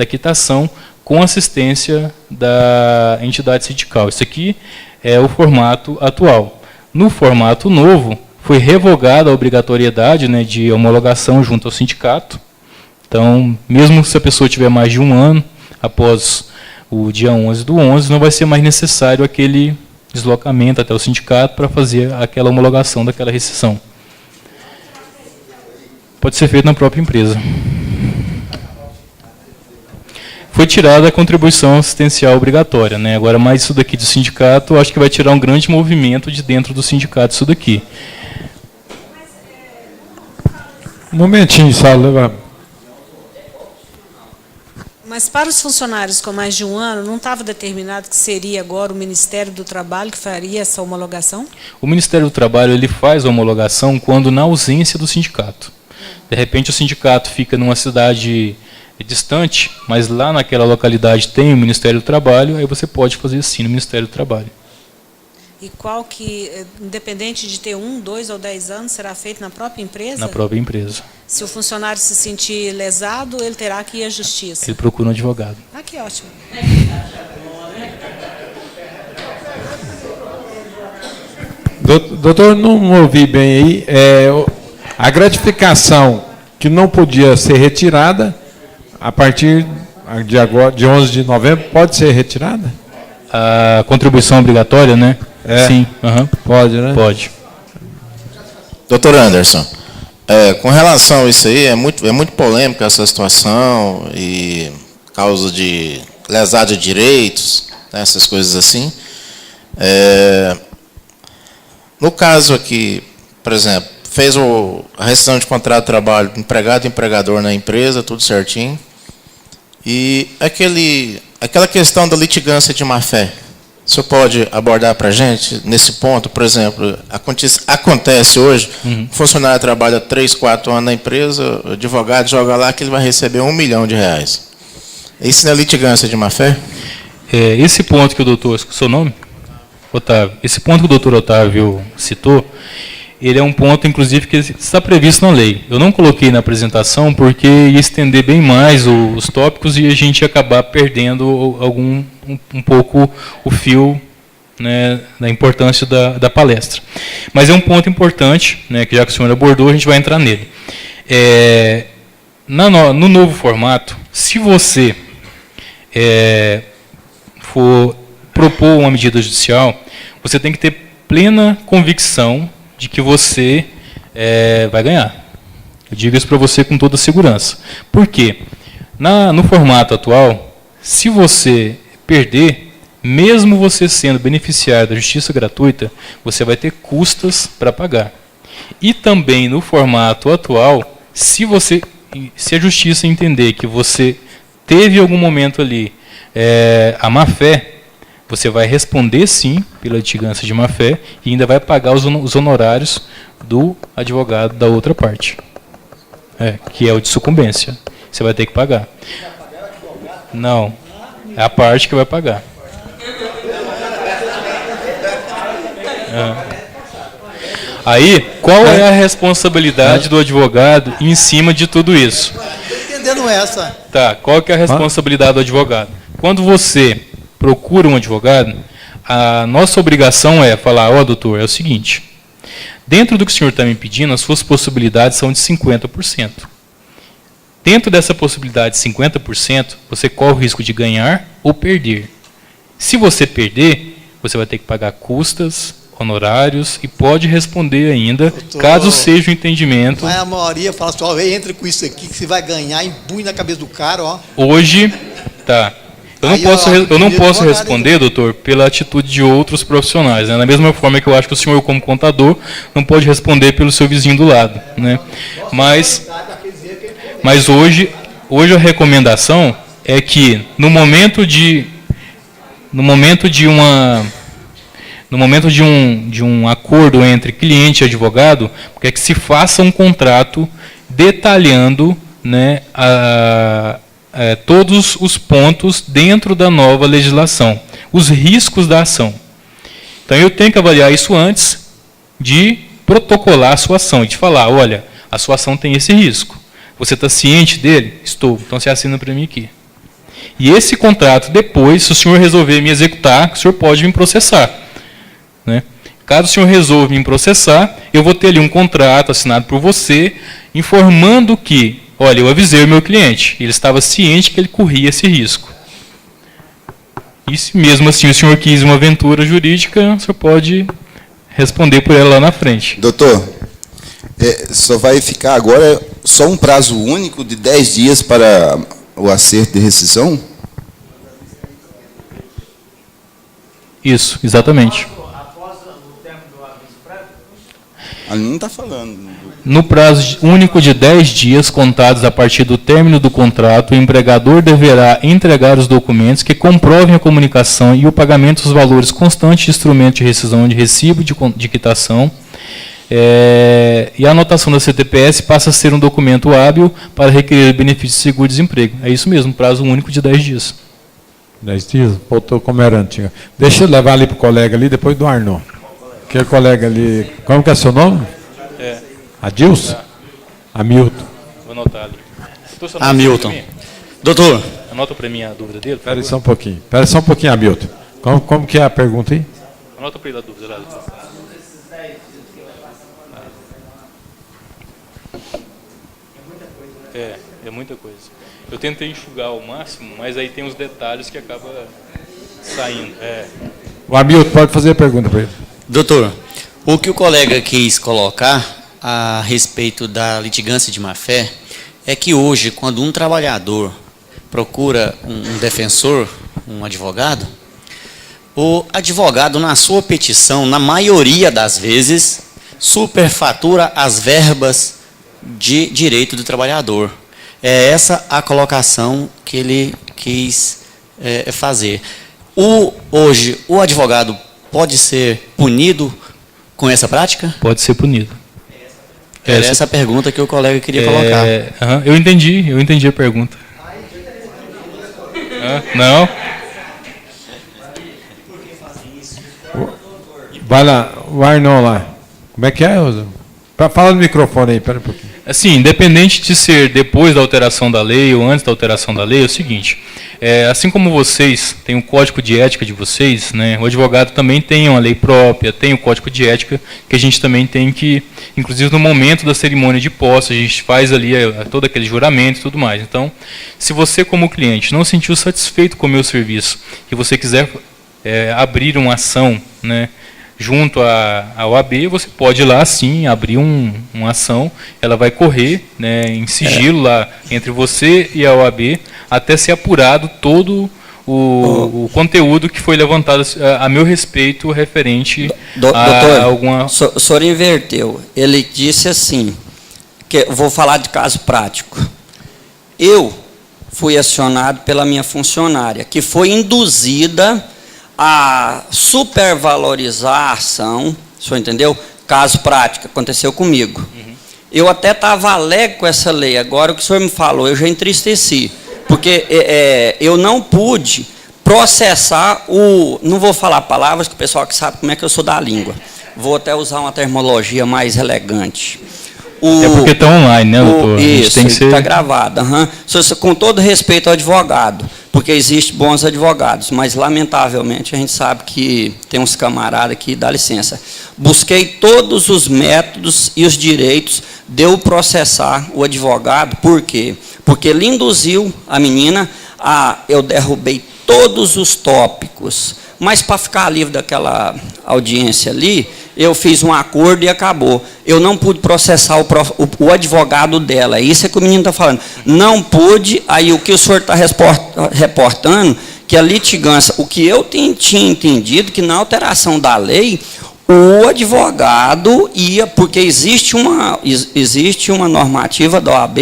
quitação com assistência da entidade sindical. Isso aqui é o formato atual. No formato novo, foi revogada a obrigatoriedade, né, de homologação junto ao sindicato. Então, mesmo se a pessoa tiver mais de 1 ano, após o dia 11/11, não vai ser mais necessário aquele deslocamento até o sindicato para fazer aquela homologação daquela rescisão. Pode ser feito na própria empresa. Foi tirada a contribuição assistencial obrigatória, né? Agora, mais isso daqui do sindicato, eu acho que vai tirar um grande movimento de dentro do sindicato isso daqui. Um momentinho, Sala. Mas para os funcionários com mais de 1 ano, não estava determinado que seria agora o Ministério do Trabalho que faria essa homologação? O Ministério do Trabalho ele faz a homologação quando na ausência do sindicato. De repente o sindicato fica numa cidade distante, mas lá naquela localidade tem o Ministério do Trabalho, aí você pode fazer sim no Ministério do Trabalho. E qual que, independente de ter 1, 2 ou 10 anos, será feito na própria empresa? Na própria empresa. Se o funcionário se sentir lesado, ele terá que ir à justiça? Ele procura um advogado. Ah, que ótimo. Doutor, não ouvi bem aí. A gratificação que não podia ser retirada, a partir de agora, de 11 de novembro, pode ser retirada? A contribuição obrigatória, né? Sim. Pode, né? Pode. Doutor Anderson, com relação a isso aí, é muito polêmica essa situação e causa de lesar de direitos, né, essas coisas assim. No caso aqui, por exemplo, fez a rescisão de contrato de trabalho, empregado e empregador na empresa, tudo certinho. E aquela questão da litigância de má-fé, o senhor pode abordar para a gente nesse ponto? Por exemplo, acontece hoje, o funcionário trabalha 3, 4 anos na empresa, o advogado joga lá que ele vai receber R$1 milhão. Isso não é litigância de má-fé? Esse ponto que o doutor, seu nome? Otávio. Esse ponto que o doutor Otávio citou, ele é um ponto, inclusive, que está previsto na lei. Eu não coloquei na apresentação porque ia estender bem mais os tópicos e a gente ia acabar perdendo um pouco o fio, né, da importância da palestra. Mas é um ponto importante, né, que já que o senhor abordou, a gente vai entrar nele. No novo formato, se você for propor uma medida judicial, você tem que ter plena convicção de que você vai ganhar. Eu digo isso para você com toda segurança. Por quê? No formato atual, se você perder, mesmo você sendo beneficiário da justiça gratuita, você vai ter custas para pagar. E também no formato atual, se a justiça entender que você teve algum momento ali a má-fé, você vai responder sim pela litigância de má-fé e ainda vai pagar os honorários do advogado da outra parte, que é o de sucumbência. Você vai ter que pagar. Não, é a parte que vai pagar. Aí, qual é a responsabilidade do advogado em cima de tudo isso? Estou entendendo essa. Tá, qual que é a responsabilidade do advogado? Quando você procura um advogado, a nossa obrigação é falar, doutor, é o seguinte, dentro do que o senhor está me pedindo, as suas possibilidades são de 50%. Dentro dessa possibilidade de 50%, você corre o risco de ganhar ou perder. Se você perder, você vai ter que pagar custas, honorários e pode responder ainda, caso seja o entendimento. Mas a maioria fala assim, entra com isso aqui que você vai ganhar, embui na cabeça do cara, ó. Hoje, tá. Eu não posso responder, doutor, pela atitude de outros profissionais. Né? Da mesma forma que eu acho que o senhor, como contador, não pode responder pelo seu vizinho do lado. Né? Mas hoje a recomendação é que no momento de um acordo entre cliente e advogado, é que se faça um contrato detalhando, né, todos os pontos dentro da nova legislação, os riscos da ação. Então eu tenho que avaliar isso antes de protocolar a sua ação, e de falar, olha, a sua ação tem esse risco. Você está ciente dele? Estou. Então você assina para mim aqui. E esse contrato, depois, se o senhor resolver me executar, o senhor pode me processar. Né? Caso o senhor resolva me processar, eu vou ter ali um contrato assinado por você, informando que, olha, eu avisei o meu cliente, ele estava ciente que ele corria esse risco. E se mesmo assim o senhor quis uma aventura jurídica, o senhor pode responder por ela lá na frente. Doutor, só vai ficar agora só um prazo único de 10 dias para o acerto de rescisão? Isso, exatamente. Ali não está falando. No prazo único de 10 dias contados a partir do término do contrato, o empregador deverá entregar os documentos que comprovem a comunicação e o pagamento dos valores constantes de instrumento de rescisão de recibo de quitação. E a anotação da CTPS passa a ser um documento hábil para requerer benefício de seguro-desemprego. É isso mesmo, prazo único de 10 dias. 10 dias? Voltou como era antigo. Deixa eu levar ali para o colega ali, depois do Arnon. Que é o colega ali. Como que é seu nome? Adilson? Hamilton. Vou anotar ali. Hamilton. Doutor. Anota para mim a dúvida dele. Espera aí só um pouquinho. Espera só um pouquinho, Hamilton. Como que é a pergunta aí? Anota para ele a dúvida lá. É muita coisa. Eu tentei enxugar ao máximo, mas aí tem os detalhes que acabam saindo. O Hamilton pode fazer a pergunta para ele. Doutor, o que o colega quis colocar a respeito da litigância de má-fé é que hoje, quando um trabalhador procura um defensor, um advogado, o advogado, na sua petição, na maioria das vezes, superfatura as verbas de direito do trabalhador. É essa a colocação que ele quis fazer. Hoje, o advogado pode ser punido com essa prática? Pode ser punido. Era essa a pergunta que o colega queria colocar. Eu entendi a pergunta. Não? Vai lá, o Arnon lá. Como é que é, Rosa? Fala no microfone aí, espera um pouquinho. Assim, independente de ser depois da alteração da lei ou antes da alteração da lei, é o seguinte, assim como vocês têm um código de ética de vocês, né, o advogado também tem uma lei própria, tem o código de ética que a gente também tem que, inclusive no momento da cerimônia de posse, a gente faz ali todo aquele juramento e tudo mais. Então, se você como cliente não se sentiu satisfeito com o meu serviço e você quiser abrir uma ação, né, junto à OAB, você pode ir lá sim abrir uma ação, ela vai correr, né, em sigilo lá entre você e a OAB até ser apurado todo o conteúdo que foi levantado a meu respeito referente doutor, a alguma... O senhor inverteu. Ele disse assim, que vou falar de caso prático. Eu fui acionado pela minha funcionária, que foi induzida a supervalorizar a ação, o senhor entendeu? Caso prático, aconteceu comigo. Uhum. Eu até estava alegre com essa lei, agora o que o senhor me falou, eu já entristeci, porque eu não pude processar não vou falar palavras, que o pessoal que sabe como é que eu sou da língua, vou até usar uma terminologia mais elegante. É porque está online, né, doutor? Isso, tem que ser... está gravado. Uhum. Com todo respeito ao advogado, porque existem bons advogados, mas, lamentavelmente, a gente sabe que tem uns camaradas que dá licença. Busquei todos os métodos e os direitos de eu processar o advogado. Por quê? Porque ele induziu a menina eu derrubei todos os tópicos, mas para ficar livre daquela audiência ali, eu fiz um acordo e acabou. Eu não pude processar o advogado dela. Isso é que o menino está falando. Não pude, aí o que o senhor está reportando, que a litigância, o que eu tinha entendido, que na alteração da lei, o advogado ia, porque existe uma normativa da OAB,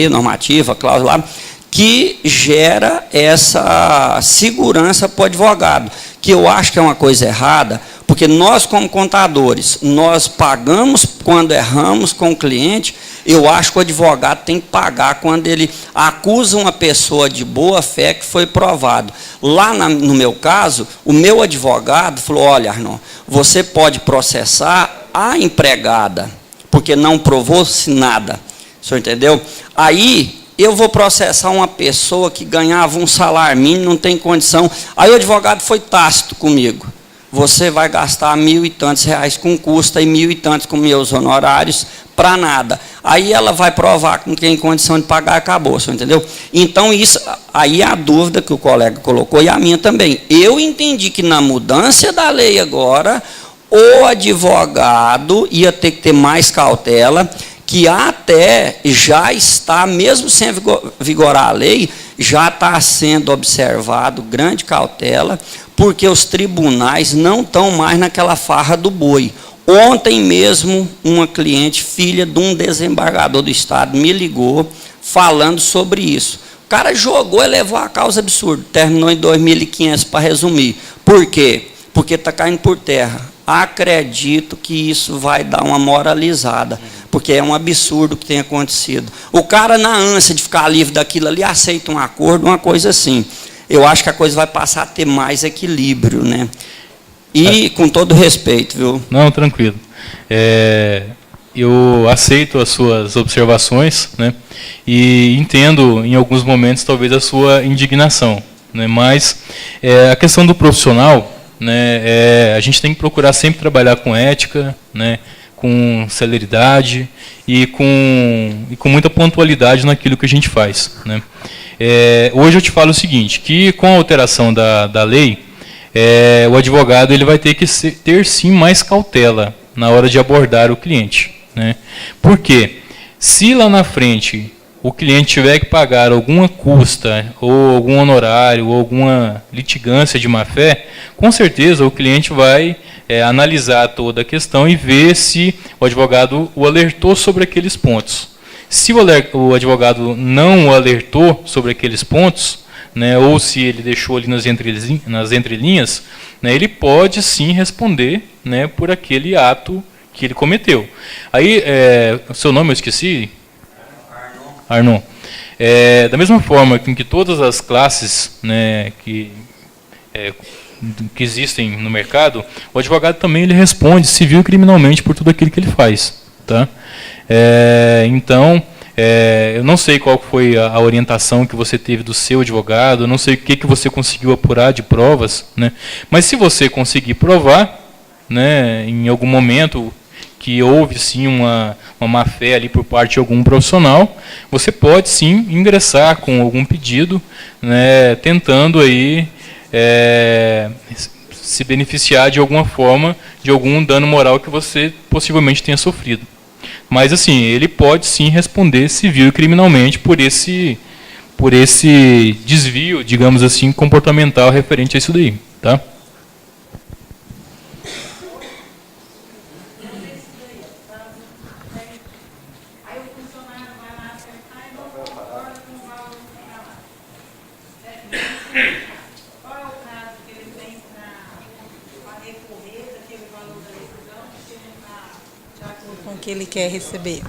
cláusula, que gera essa segurança para o advogado, que eu acho que é uma coisa errada, porque nós, como contadores, nós pagamos quando erramos com o cliente. Eu acho que o advogado tem que pagar quando ele acusa uma pessoa de boa fé que foi provado. Lá no meu caso, o meu advogado falou, olha, Arnon, você pode processar a empregada, porque não provou-se nada. O senhor entendeu? Aí, eu vou processar uma pessoa que ganhava um salário mínimo, não tem condição. Aí o advogado foi tácito comigo. Você vai gastar R$1.000 e tantos com custa e R$1.000 e tantos com meus honorários para nada. Aí ela vai provar que não tem condição de pagar, acabou, você entendeu? Então, isso, aí a dúvida que o colega colocou e a minha também. Eu entendi que na mudança da lei agora, o advogado ia ter que ter mais cautela, que até já está, mesmo sem vigorar a lei, já está sendo observado grande cautela, porque os tribunais não estão mais naquela farra do boi. Ontem mesmo, uma cliente, filha de um desembargador do Estado, me ligou falando sobre isso. O cara jogou e levou a causa absurda, terminou em 2.500 para resumir. Por quê? Porque está caindo por terra. Acredito que isso vai dar uma moralizada, porque é um absurdo o que tem acontecido. O cara, na ânsia de ficar livre daquilo ali, aceita um acordo, uma coisa assim. Eu acho que a coisa vai passar a ter mais equilíbrio, né? E com todo respeito, viu? Não, tranquilo. Eu aceito as suas observações, né? E entendo, em alguns momentos, talvez a sua indignação, né? Mas a questão do profissional, né? A gente tem que procurar sempre trabalhar com ética, né? Com celeridade e com muita pontualidade naquilo que a gente faz, né? Hoje eu te falo o seguinte, que com a alteração da lei, o advogado ele vai ter que ter sim mais cautela na hora de abordar o cliente, né? Por quê? Se lá na frente o cliente tiver que pagar alguma custa, ou algum honorário, ou alguma litigância de má-fé, com certeza o cliente vai analisar toda a questão e ver se o advogado o alertou sobre aqueles pontos. Se o advogado não o alertou sobre aqueles pontos, né, ou se ele deixou ali nas entrelinhas, né, ele pode sim responder, né, por aquele ato que ele cometeu. Aí, o seu nome eu esqueci? Arnon. Da mesma forma que todas as classes, né, que existem no mercado, o advogado também ele responde civil e criminalmente por tudo aquilo que ele faz. Tá? Então, eu não sei qual foi a orientação que você teve do seu advogado, eu não sei o que você conseguiu apurar de provas, né? Mas se você conseguir provar, né, em algum momento que houve sim uma má-fé ali por parte de algum profissional, você pode sim ingressar com algum pedido, né, tentando aí se beneficiar de alguma forma de algum dano moral que você possivelmente tenha sofrido. Mas assim, ele pode sim responder civil e criminalmente por por esse desvio, digamos assim, comportamental referente a isso daí, tá? Com que ele quer receber.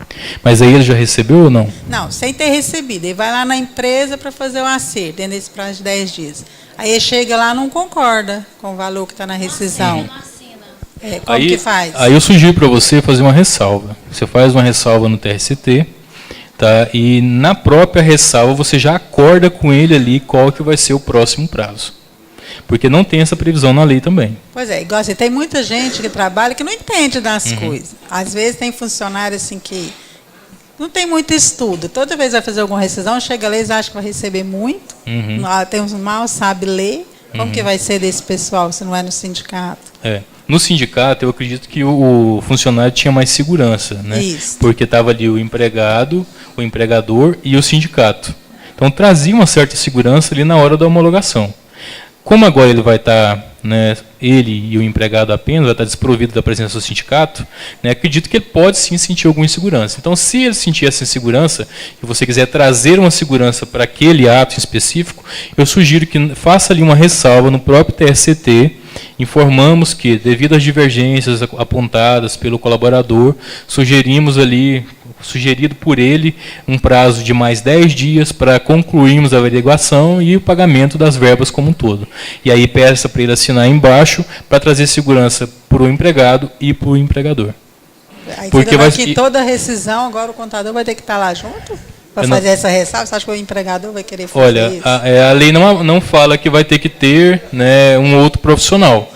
Mas aí ele já recebeu ou não? Não, sem ter recebido. Ele vai lá na empresa para fazer o acerto, dentro desse prazo de 10 dias. Aí ele chega lá e não concorda com o valor que está na rescisão. Como aí, que faz? Aí eu sugiro para você fazer uma ressalva. Você faz uma ressalva no TRCT, tá? E na própria ressalva você já acorda com ele ali qual que vai ser o próximo prazo. Porque não tem essa previsão na lei também. Pois é, igual assim, tem muita gente que trabalha que não entende das coisas. Às vezes tem funcionário assim que não tem muito estudo. Toda vez vai fazer alguma rescisão, chega lá, eles acham que vai receber muito. Tem uns mal, sabe ler. Como que vai ser desse pessoal se não é no sindicato? No sindicato, eu acredito que o funcionário tinha mais segurança, né? Isso. Porque estava ali o empregado, o empregador e o sindicato. Então trazia uma certa segurança ali na hora da homologação. Como agora ele vai estar, né, ele e o empregado apenas, vai estar desprovido da presença do sindicato, né, acredito que ele pode sim sentir alguma insegurança. Então, se ele sentir essa insegurança, e você quiser trazer uma segurança para aquele ato específico, eu sugiro que faça ali uma ressalva no próprio TRCT, informamos que, devido às divergências apontadas pelo colaborador, sugerido por ele um prazo de mais 10 dias para concluirmos a averiguação e o pagamento das verbas como um todo. E aí peça para ele assinar embaixo para trazer segurança para o empregado e para o empregador. Aí porque vai que toda rescisão, agora o contador vai ter que estar lá junto para fazer essa ressalva? Você acha que o empregador vai querer fazer isso? Olha, a lei não fala que vai ter que ter, né, um outro profissional.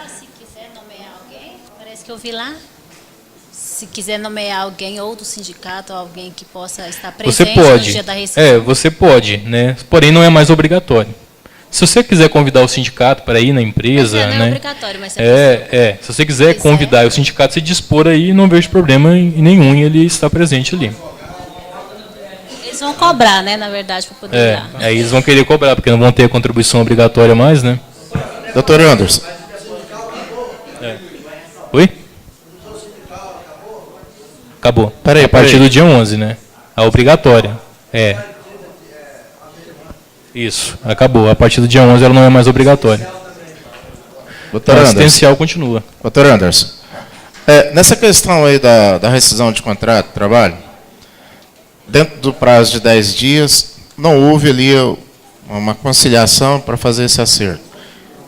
Se quiser nomear alguém, parece que eu vi lá. Se quiser nomear alguém ou do sindicato, ou alguém que possa estar presente no dia da rescisão. Você pode, né? Porém não é mais obrigatório. Se você quiser convidar o sindicato para ir na empresa, não né? É obrigatório, mas se se você quiser convidar o sindicato se dispor aí, não vejo problema nenhum em ele estar presente ali. Eles vão cobrar, né, na verdade, para poder ir lá. Aí eles vão querer cobrar, porque não vão ter a contribuição obrigatória mais, né? Doutor Anderson. Oi? Acabou. A partir do dia 11, né? A obrigatória. Isso, acabou. A partir do dia 11 ela não é mais obrigatória. Doutor Anderson. Assistencial continua. Doutor Anderson, nessa questão aí da rescisão de contrato de trabalho, dentro do prazo de 10 dias, não houve ali uma conciliação para fazer esse acerto.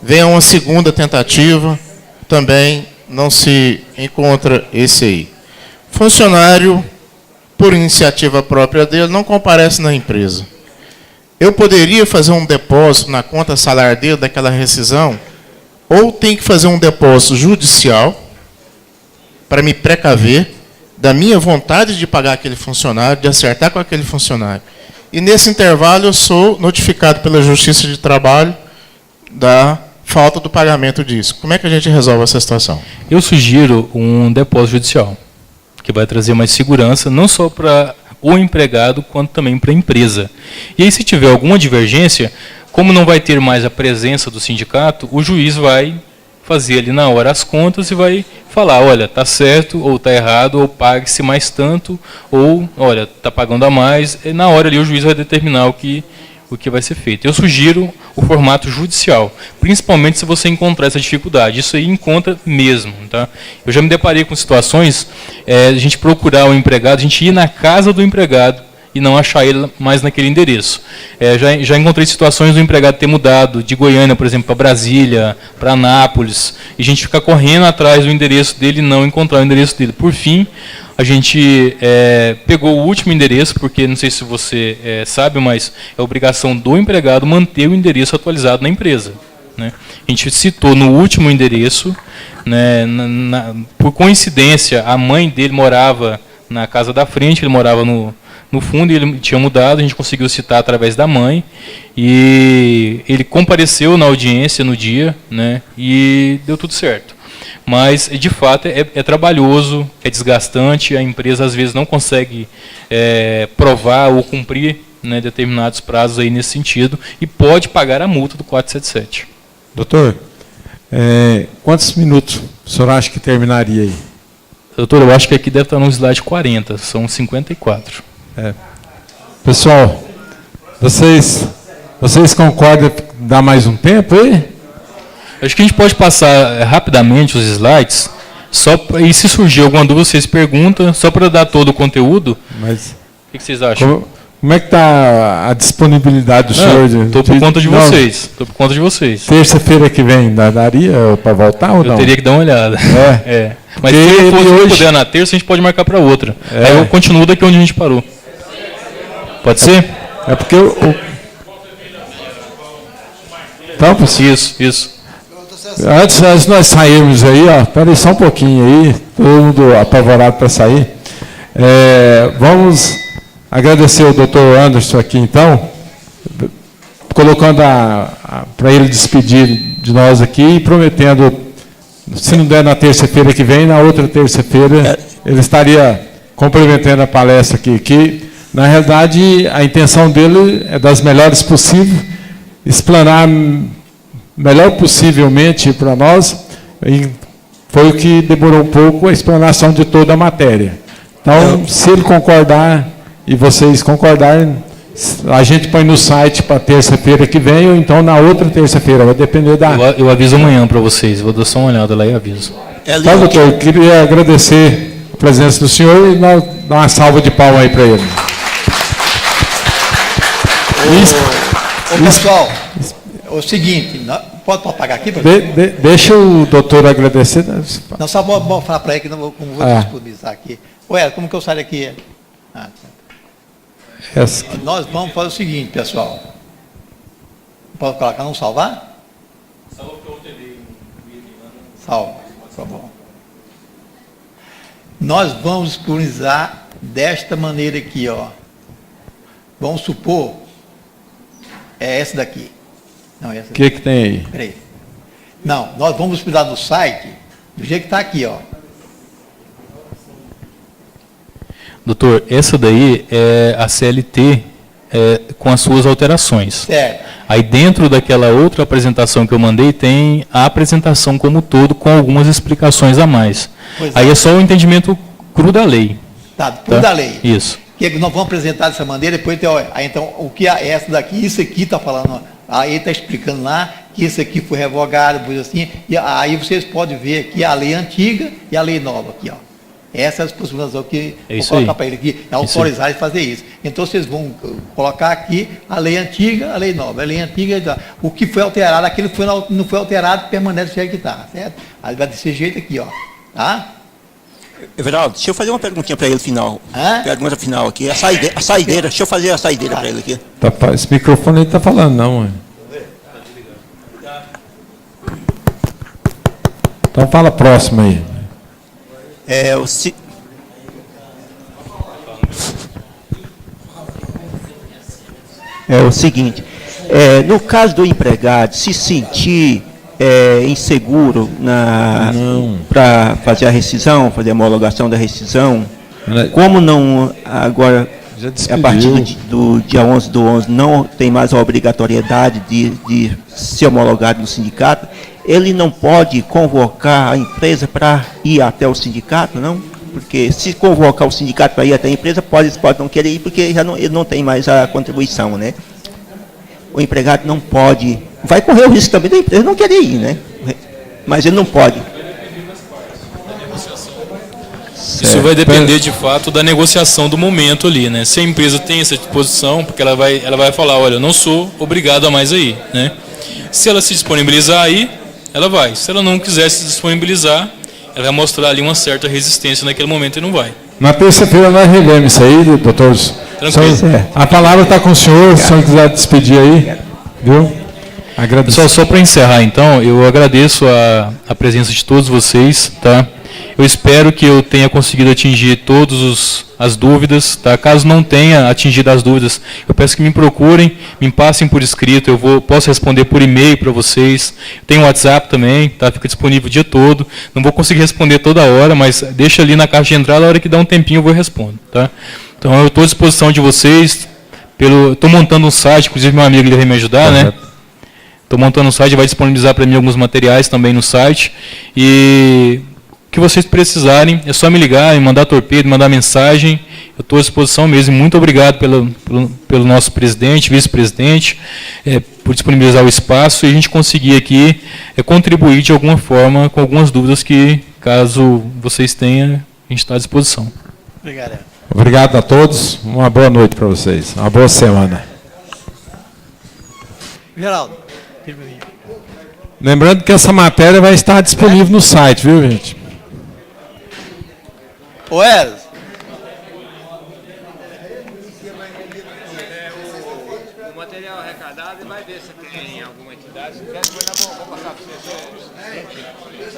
Vem uma segunda tentativa, também não se encontra esse aí. Funcionário, por iniciativa própria dele, não comparece na empresa. Eu poderia fazer um depósito na conta salário dele daquela rescisão, ou tem que fazer um depósito judicial para me precaver da minha vontade de pagar aquele funcionário, de acertar com aquele funcionário. E nesse intervalo eu sou notificado pela Justiça de Trabalho da falta do pagamento disso. Como é que a gente resolve essa situação? Eu sugiro um depósito judicial, que vai trazer mais segurança, não só para o empregado, quanto também para a empresa. E aí, se tiver alguma divergência, como não vai ter mais a presença do sindicato, o juiz vai fazer ali na hora as contas e vai falar, olha, está certo, ou está errado, ou pague-se mais tanto, ou, olha, está pagando a mais. E na hora ali o juiz vai determinar o que vai ser feito. Eu sugiro o formato judicial, principalmente se você encontrar essa dificuldade. Isso aí encontra mesmo. Tá? Eu já me deparei com situações, a gente procurar o empregado, a gente ir na casa do empregado e não achar ele mais naquele endereço. Já encontrei situações do empregado ter mudado de Goiânia, por exemplo, para Brasília, para Anápolis, e a gente ficar correndo atrás do endereço dele e não encontrar o endereço dele. Por fim, a gente pegou o último endereço, porque não sei se você sabe, mas é obrigação do empregado manter o endereço atualizado na empresa. Né? A gente citou no último endereço, né, por coincidência, a mãe dele morava na casa da frente, ele morava no fundo, e ele tinha mudado, a gente conseguiu citar através da mãe, e ele compareceu na audiência no dia, né, e deu tudo certo. Mas, de fato, é trabalhoso, é desgastante, a empresa às vezes não consegue provar ou cumprir né, determinados prazos aí nesse sentido e pode pagar a multa do 477. Doutor, quantos minutos o senhor acha que terminaria aí? Doutor, eu acho que aqui deve estar no slide 40, são 54. Pessoal, vocês concordam que dá mais um tempo aí? Acho que a gente pode passar rapidamente os slides, e se surgir alguma dúvida, vocês perguntam, só para dar todo o conteúdo. Mas o que vocês acham? Como é que está a disponibilidade do senhor? Estou por conta de vocês. Estou por conta de vocês. Terça-feira que vem, daria para voltar ou não? Eu teria que dar uma olhada. Mas se eu puder na terça, a gente pode marcar para outra. Aí eu continuo daqui onde a gente parou. Pode ser? É porque Então, isso. Antes de nós sairmos aí, espera aí só um pouquinho aí, todo mundo apavorado para sair. Vamos agradecer o doutor Anderson aqui, então, colocando para ele despedir de nós aqui e prometendo, se não der na terça-feira que vem, na outra terça-feira, ele estaria complementando a palestra aqui, que, na realidade, a intenção dele é das melhores possíveis, explanar melhor possivelmente para nós, e foi o que demorou um pouco a explanação de toda a matéria. Então, se ele concordar e vocês concordarem, a gente põe no site para terça-feira que vem, ou então na outra terça-feira, vai depender da... Eu aviso amanhã para vocês, vou dar só uma olhada lá e aviso. Então, doutor, eu queria agradecer a presença do senhor e dar uma salva de palmas aí para ele. Pessoal, é o seguinte, pode apagar aqui? Deixa o doutor agradecer. Não, só vou falar para ele que não vou disponibilizar aqui. Ué, como que eu saio daqui? Nós vamos fazer o seguinte, pessoal. Pode colocar, não salvar? Salva que eu terei. Salva, tá bom. Nós vamos disponibilizar desta maneira aqui, ó. Vamos supor, é essa daqui. Não, essa. O que tem aí? Peraí. Não, nós vamos disponibilizar no site do jeito que está aqui, ó. Doutor, essa daí é a CLT com as suas alterações. Certo. Aí dentro daquela outra apresentação que eu mandei, tem a apresentação como todo, com algumas explicações a mais. Aí é só o entendimento cru da lei. Tá, cru da lei. Isso. Que nós vamos apresentar dessa maneira, depois tem, aí, então, o que é essa daqui, isso aqui está falando, ó, aí está explicando lá que isso aqui foi revogado, coisa assim, e aí vocês podem ver aqui a lei antiga e a lei nova aqui, ó. Essas possibilidades que vou colocar para ele aqui, é autorizar de fazer isso. Então vocês vão colocar aqui a lei antiga, a lei nova. A lei antiga, o que foi alterado, aquilo que não foi alterado, permanece do jeito que está, certo? Aí vai desse jeito aqui, ó. Tá? Everaldo, deixa eu fazer uma perguntinha para ele final. Pergunta final aqui. A saideira, deixa eu fazer a saideira para ele aqui. Esse microfone aí está falando, não, mãe. Então fala próximo aí. É o seguinte, no caso do empregado se sentir inseguro para fazer a rescisão, fazer a homologação da rescisão, como não agora, a partir do dia 11/11, não tem mais a obrigatoriedade de ser homologado no sindicato, ele não pode convocar a empresa para ir até o sindicato, não? Porque se convocar o sindicato para ir até a empresa, pode não querer ir, porque ele não tem mais a contribuição, né? O empregado não pode, vai correr o risco também da empresa não querer ir, né? Mas ele não pode. Isso vai depender, de fato, da negociação do momento ali, né? Se a empresa tem essa disposição, porque ela vai falar, olha, eu não sou obrigado a mais a ir, né? Se ela se disponibilizar aí, ela vai. Se ela não quiser se disponibilizar, ela vai mostrar ali uma certa resistência naquele momento e não vai. Na terça-feira nós relemos isso aí, doutor. A palavra está com o senhor, se o senhor quiser despedir aí. Viu? Agradeço. Pessoal, só para encerrar então, eu agradeço a presença de todos vocês, tá? Eu espero que eu tenha conseguido atingir todas as dúvidas, tá? Caso não tenha atingido as dúvidas, eu peço que me procurem, me passem por escrito, posso responder por e-mail para vocês. Tem WhatsApp também, tá? Fica disponível o dia todo. Não vou conseguir responder toda hora, mas deixa ali na caixa de entrada, a hora que dá um tempinho eu vou responder, tá? Então eu estou à disposição de vocês, Estou montando um site, inclusive meu amigo ele vai me ajudar, né? Estou montando um site, vai disponibilizar para mim alguns materiais também no site. E o que vocês precisarem, é só me ligar, me mandar torpedo, mandar mensagem. Eu estou à disposição mesmo. Muito obrigado pelo nosso presidente, vice-presidente, por disponibilizar o espaço e a gente conseguir aqui contribuir de alguma forma com algumas dúvidas que, caso vocês tenham, a gente está à disposição. Obrigado. Obrigado a todos. Uma boa noite para vocês. Uma boa semana. Geraldo. Lembrando que essa matéria vai estar disponível no site, viu, gente? Ô, Eros. O material arrecadado vai ver se tem alguma entidade. Se quer, depois vou passar para vocês.